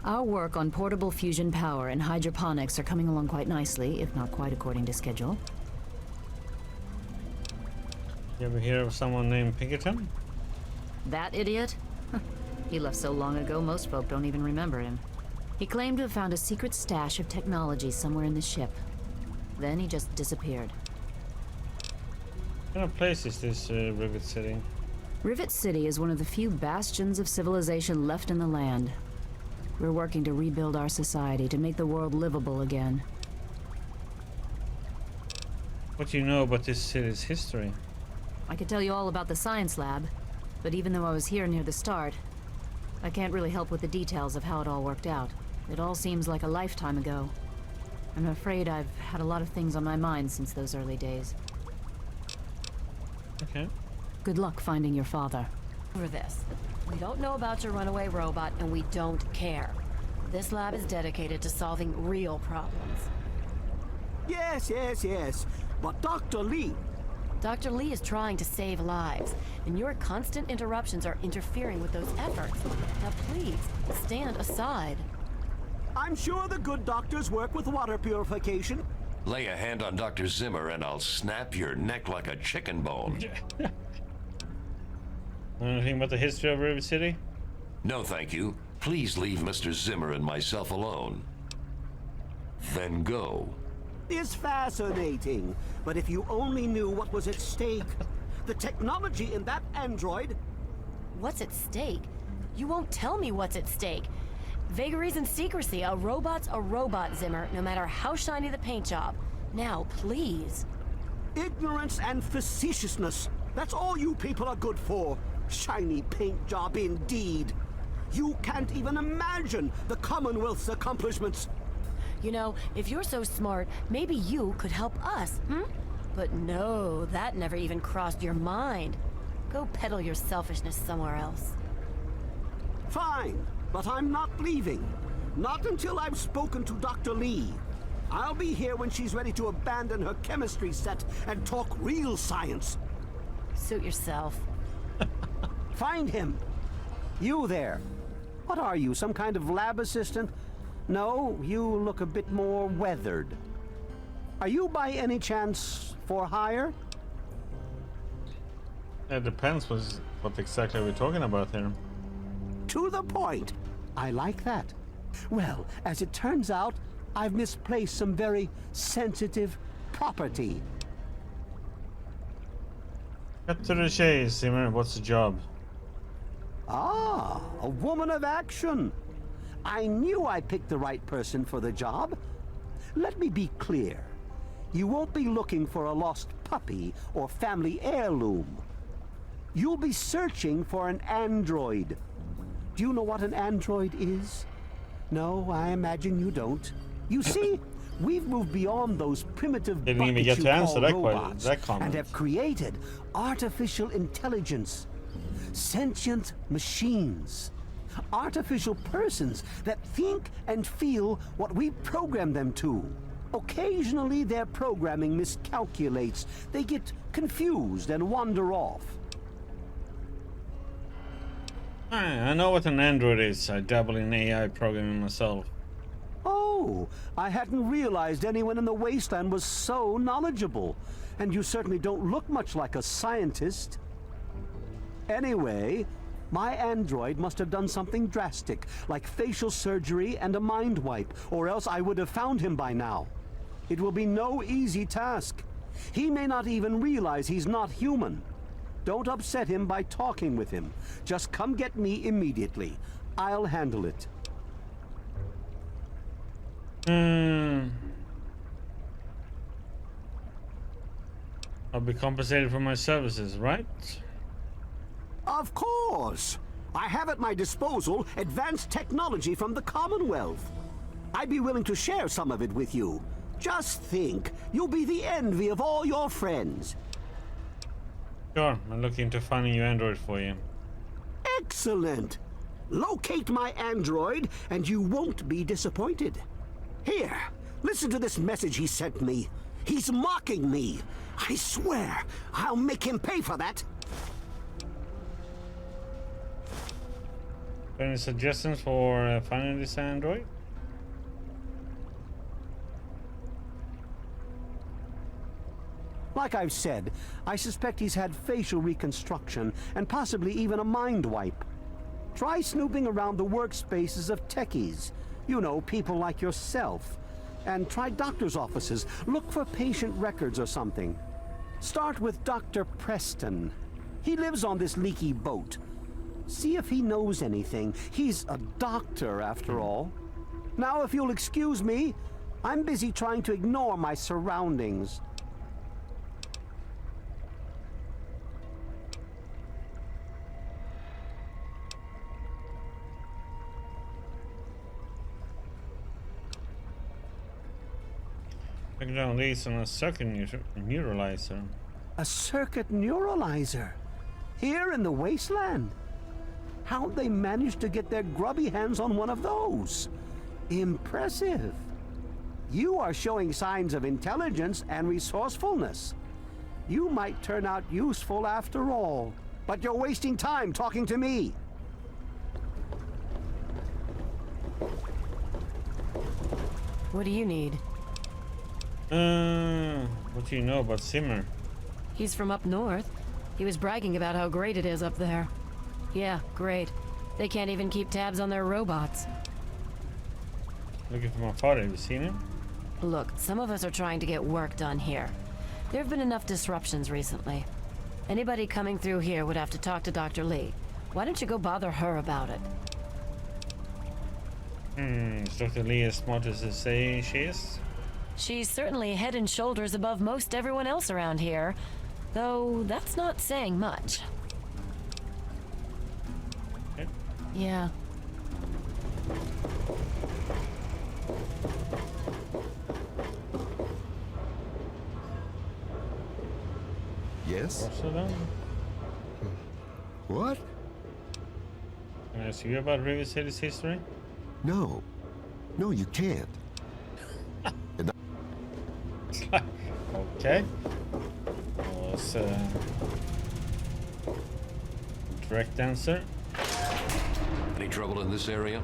Our work on portable fusion power and hydroponics are coming along quite nicely, if not quite according to schedule. You ever hear of someone named Pinkerton? That idiot? He left so long ago, most folk don't even remember him. He claimed to have found a secret stash of technology somewhere in the ship. Then he just disappeared. What kind of place is this Rivet City? Rivet City is one of the few bastions of civilization left in the land. We're working to rebuild our society to make the world livable again. What do you know about this city's history? I could tell you all about the science lab, but even though I was here near the start, I can't really help with the details of how it all worked out. It all seems like a lifetime ago. I'm afraid I've had a lot of things on my mind since those early days. Okay. Good luck finding your father. Over this. We don't know about your runaway robot, and we don't care. This lab is dedicated to solving real problems. Yes. But Dr. Lee... Dr. Lee is trying to save lives, and your constant interruptions are interfering with those efforts. Now please, stand aside. I'm sure the good doctors work with water purification. Lay a hand on Dr. Zimmer and I'll snap your neck like a chicken bone. Anything about the history of Rivet City? No, thank you. Please leave Mr. Zimmer and myself alone. Then go. Is fascinating, but if you only knew what was at stake. The technology in that android... What's at stake? You won't tell me what's at stake. Vagaries and secrecy. A robot's a robot, Zimmer, no matter how shiny the paint job. Now, please. Ignorance and facetiousness. That's all you people are good for. Shiny paint job indeed. You can't even imagine the Commonwealth's accomplishments. You know, if you're so smart, maybe you could help us, But no, that never even crossed your mind. Go peddle your selfishness somewhere else. Fine, but I'm not leaving. Not until I've spoken to Dr. Lee. I'll be here when she's ready to abandon her chemistry set and talk real science. Suit yourself. Find him. You there. What are you, some kind of lab assistant? No, you look a bit more weathered. Are you by any chance for hire? It depends what exactly we're talking about here. To the point. I like that. Well, as it turns out, I've misplaced some very sensitive property. Cut to the chase, Zimmer. What's the job? Ah, a woman of action. I knew I picked the right person for the job. Let me be clear. You won't be looking for a lost puppy or family heirloom. You'll be searching for an android. Do you know what an android is? No, I imagine you don't. You see, we've moved beyond those primitive Didn't even buckets get to you answer call that robots that comment. and have created artificial intelligence, sentient machines, artificial persons that think and feel what we program them to. Occasionally, their programming miscalculates. They get confused and wander off. I know what an android is. I dabble in AI programming myself. Oh, I hadn't realized anyone in the wasteland was so knowledgeable. And you certainly don't look much like a scientist. Anyway, my android must have done something drastic, like facial surgery and a mind wipe, or else I would have found him by now. It will be no easy task. He may not even realize he's not human. Don't upset him by talking with him. Just come get me immediately. I'll handle it. I'll be compensated for my services, right? Of course. I have at my disposal advanced technology from the Commonwealth. I'd be willing to share some of it with you. Just think, you'll be the envy of all your friends. Sure, I'm looking to find a new android for you. Excellent. Locate my android, and you won't be disappointed. Here, listen to this message he sent me. He's mocking me. I swear, I'll make him pay for that. Any suggestions for finding this android? Like I've said, I suspect he's had facial reconstruction and possibly even a mind wipe. Try snooping around the workspaces of techies. You know, people like yourself. And try doctor's offices. Look for patient records or something. Start with Dr. Preston. He lives on this leaky boat. See if he knows anything. He's a doctor, after all. Now, if you'll excuse me, I'm busy trying to ignore my surroundings. Background leads on a circuit neuralizer. A circuit neuralizer? Here in the wasteland? How'd they manage to get their grubby hands on one of those? Impressive. You are showing signs of intelligence and resourcefulness. You might turn out useful after all, but you're wasting time talking to me. What do you need? What do you know about Simmer? He's from up north. He was bragging about how great it is up there. Yeah, great. They can't even keep tabs on their robots. Looking for my father, have you seen him? Look, some of us are trying to get work done here. There have been enough disruptions recently. Anybody coming through here would have to talk to Dr. Lee. Why don't you go bother her about it? Is Dr. Lee as smart as they say she is? She's certainly head and shoulders above most everyone else around here, though that's not saying much. Okay. Yeah. Yes? What? Can I ask you about Rivet City's history? No. No, you can't. Okay. Was direct answer. Any trouble in this area?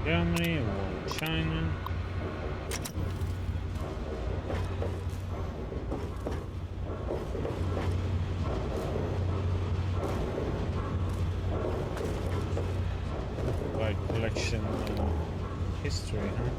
Germany or China. Like collection history, huh?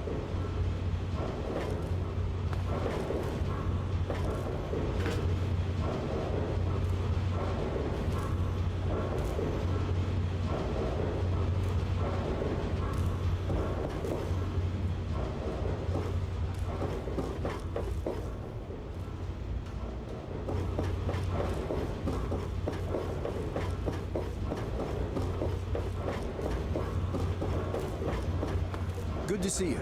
Good to see you.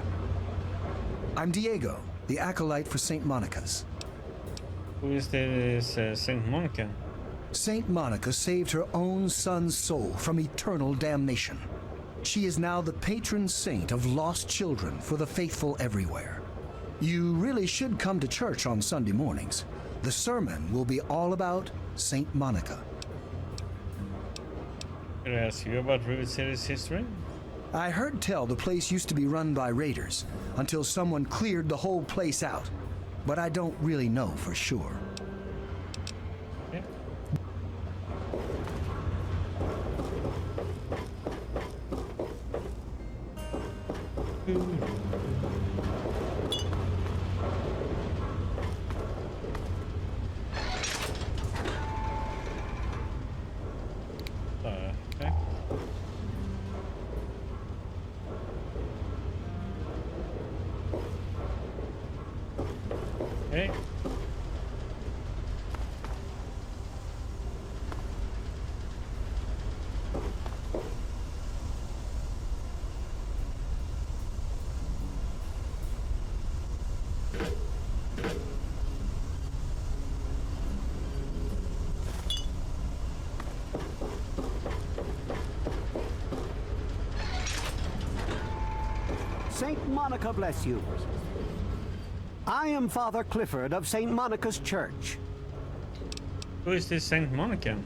I'm Diego, the acolyte for St. Monica's. Who is this St. Monica? St. Monica saved her own son's soul from eternal damnation. She is now the patron saint of lost children for the faithful everywhere. You really should come to church on Sunday mornings. The sermon will be all about St. Monica. Can I ask you about Rivet City's history? I heard tell the place used to be run by raiders until someone cleared the whole place out, but I don't really know for sure. Yeah. Okay. Okay. Monica bless you. I am Father Clifford of St. Monica's Church. Who is this Saint Monica?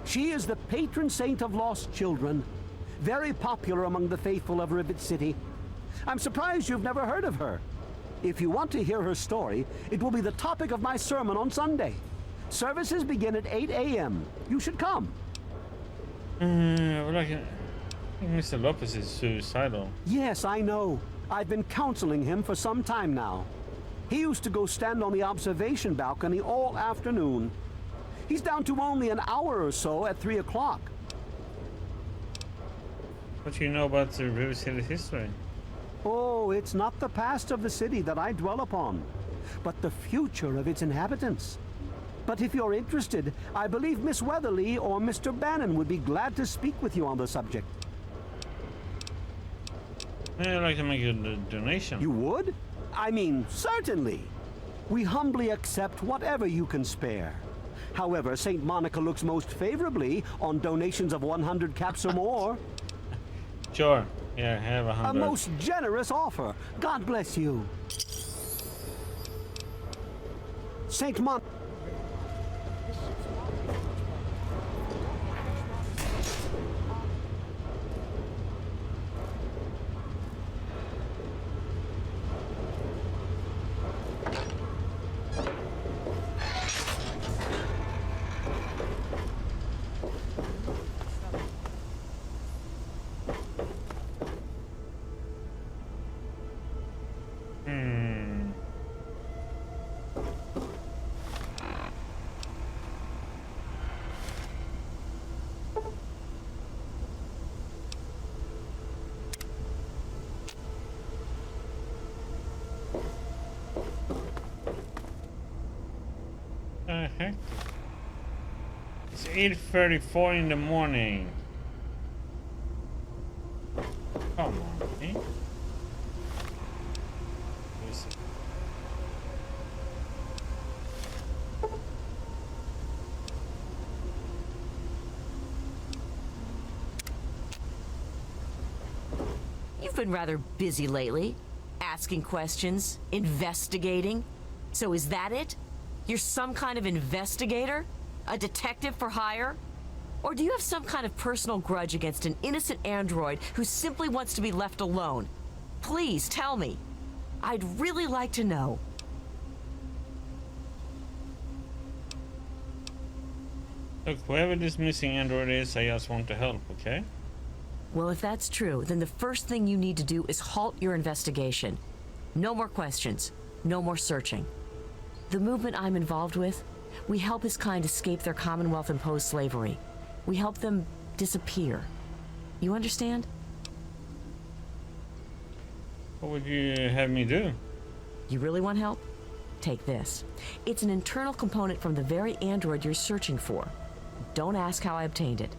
She is the patron saint of lost children, very popular among the faithful of Rivet City. I'm surprised you've never heard of her. If you want to hear her story, it will be the topic of my sermon on Sunday. Services begin at 8 a.m. You should come. Well, I think Mr. Lopez is suicidal. Yes, I know. I've been counseling him for some time now. He used to go stand on the observation balcony all afternoon. He's down to only an hour or so at 3 o'clock. What do you know about the Rivet City history? Oh, it's not the past of the city that I dwell upon, but the future of its inhabitants. But if you're interested, I believe Miss Weatherly or Mr. Bannon would be glad to speak with you on the subject. I'd like to make a donation. You would? I mean, certainly. We humbly accept whatever you can spare. However, St. Monica looks most favorably on donations of 100 caps or more. Sure. Yeah, I have 100. A most generous offer. God bless you. St. Monica. Heck? It's 8:34 in the morning. Come on, eh? You've been rather busy lately, asking questions, investigating. So is that it? You're some kind of investigator? A detective for hire? Or do you have some kind of personal grudge against an innocent android who simply wants to be left alone? Please tell me. I'd really like to know. Look, whoever this missing android is, I just want to help, okay? Well, if that's true, then the first thing you need to do is halt your investigation. No more questions. No more searching. The movement I'm involved with, we help his kind escape their Commonwealth-imposed slavery. We help them disappear. You understand? What would you have me do? You really want help? Take this. It's an internal component from the very android you're searching for. Don't ask how I obtained it.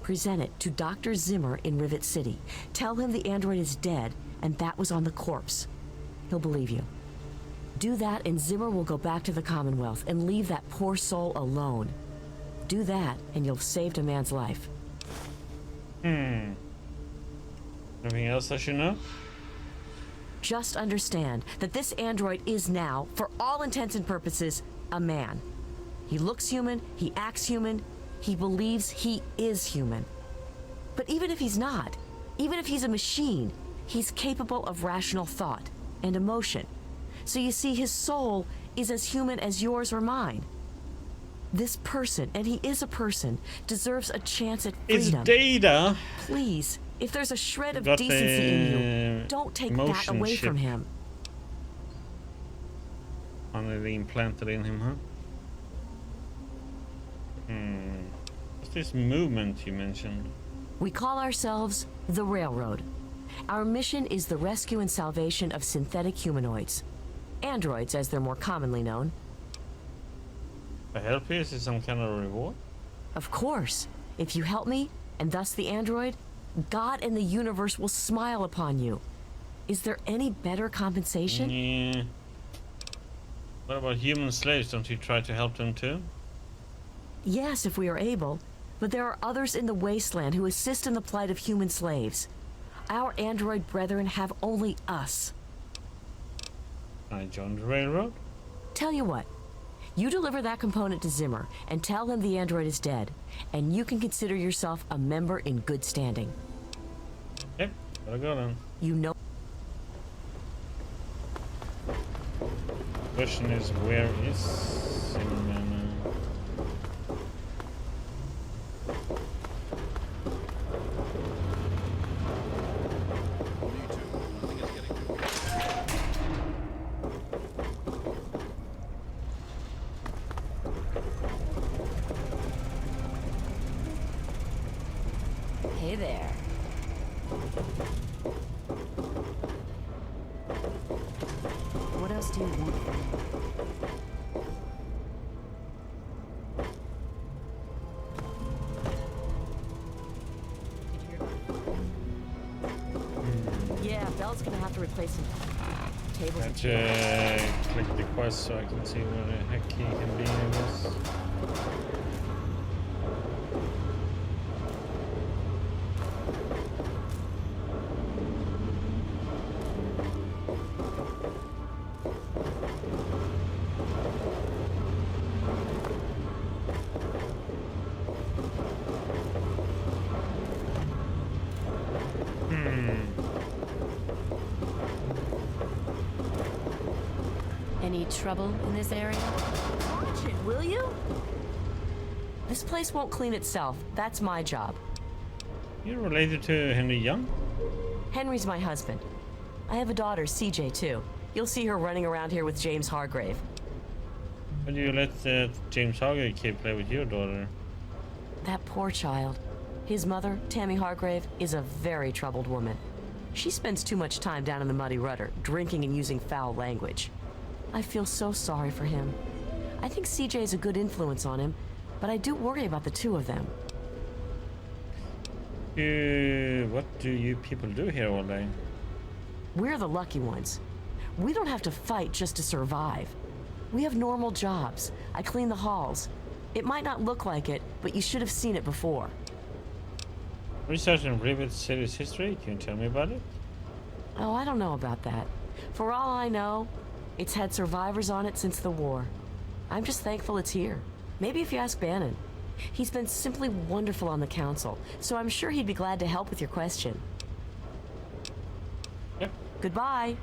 Present it to Dr. Zimmer in Rivet City. Tell him the android is dead and that was on the corpse. He'll believe you. Do that and Zimmer will go back to the Commonwealth and leave that poor soul alone. Do that and you'll have saved a man's life. Anything else I should know? Just understand that this android is now, for all intents and purposes, a man. He looks human, he acts human, he believes he is human. But even if he's not, even if he's a machine, he's capable of rational thought and emotion. So you see, his soul is as human as yours or mine. This person, and he is a person, deserves a chance at freedom. It's Data. Please, if there's a shred of decency in you, don't take that away from him. Finally implanted in him, huh? What's this movement you mentioned? We call ourselves the Railroad. Our mission is the rescue and salvation of synthetic humanoids. Androids, as they're more commonly known. A help here? Is it some kind of reward? Of course. If you help me, and thus the android, God and the universe will smile upon you. Is there any better compensation? Yeah. What about human slaves? Don't you try to help them too? Yes, if we are able. But there are others in the wasteland who assist in the plight of human slaves. Our android brethren have only us. I joined the railroad. Tell you what, you deliver that component to Zimmer and tell him the android is dead, and you can consider yourself a member in good standing. Yep, gotta go then. You know. Question is, where is Zimmerman? Hey there. What else do you want from me? Yeah, Belle's gonna have to replace some tables. Let's click the quest so I can see where the heck he can be in this. Any trouble in this area? Watch it, will you? This place won't clean itself. That's my job. You're related to Henry Young? Henry's my husband. I have a daughter, CJ, too. You'll see her running around here with James Hargrave. Why do you let James Hargrave kid play with your daughter? That poor child. His mother, Tammy Hargrave, is a very troubled woman. She spends too much time down in the Muddy Rudder, drinking and using foul language. I feel so sorry for him. I think CJ is a good influence on him, but I do worry about the two of them. What do you people do here all day? We're the lucky ones. We don't have to fight just to survive. We have normal jobs. I clean the halls. It might not look like it, but you should have seen it before. Researching Rivet City's history? Can you tell me about it? Oh, I don't know about that. For all I know, it's had survivors on it since the war. I'm just thankful it's here. Maybe if you ask Bannon. He's been simply wonderful on the council, so I'm sure he'd be glad to help with your question. Yep. Goodbye.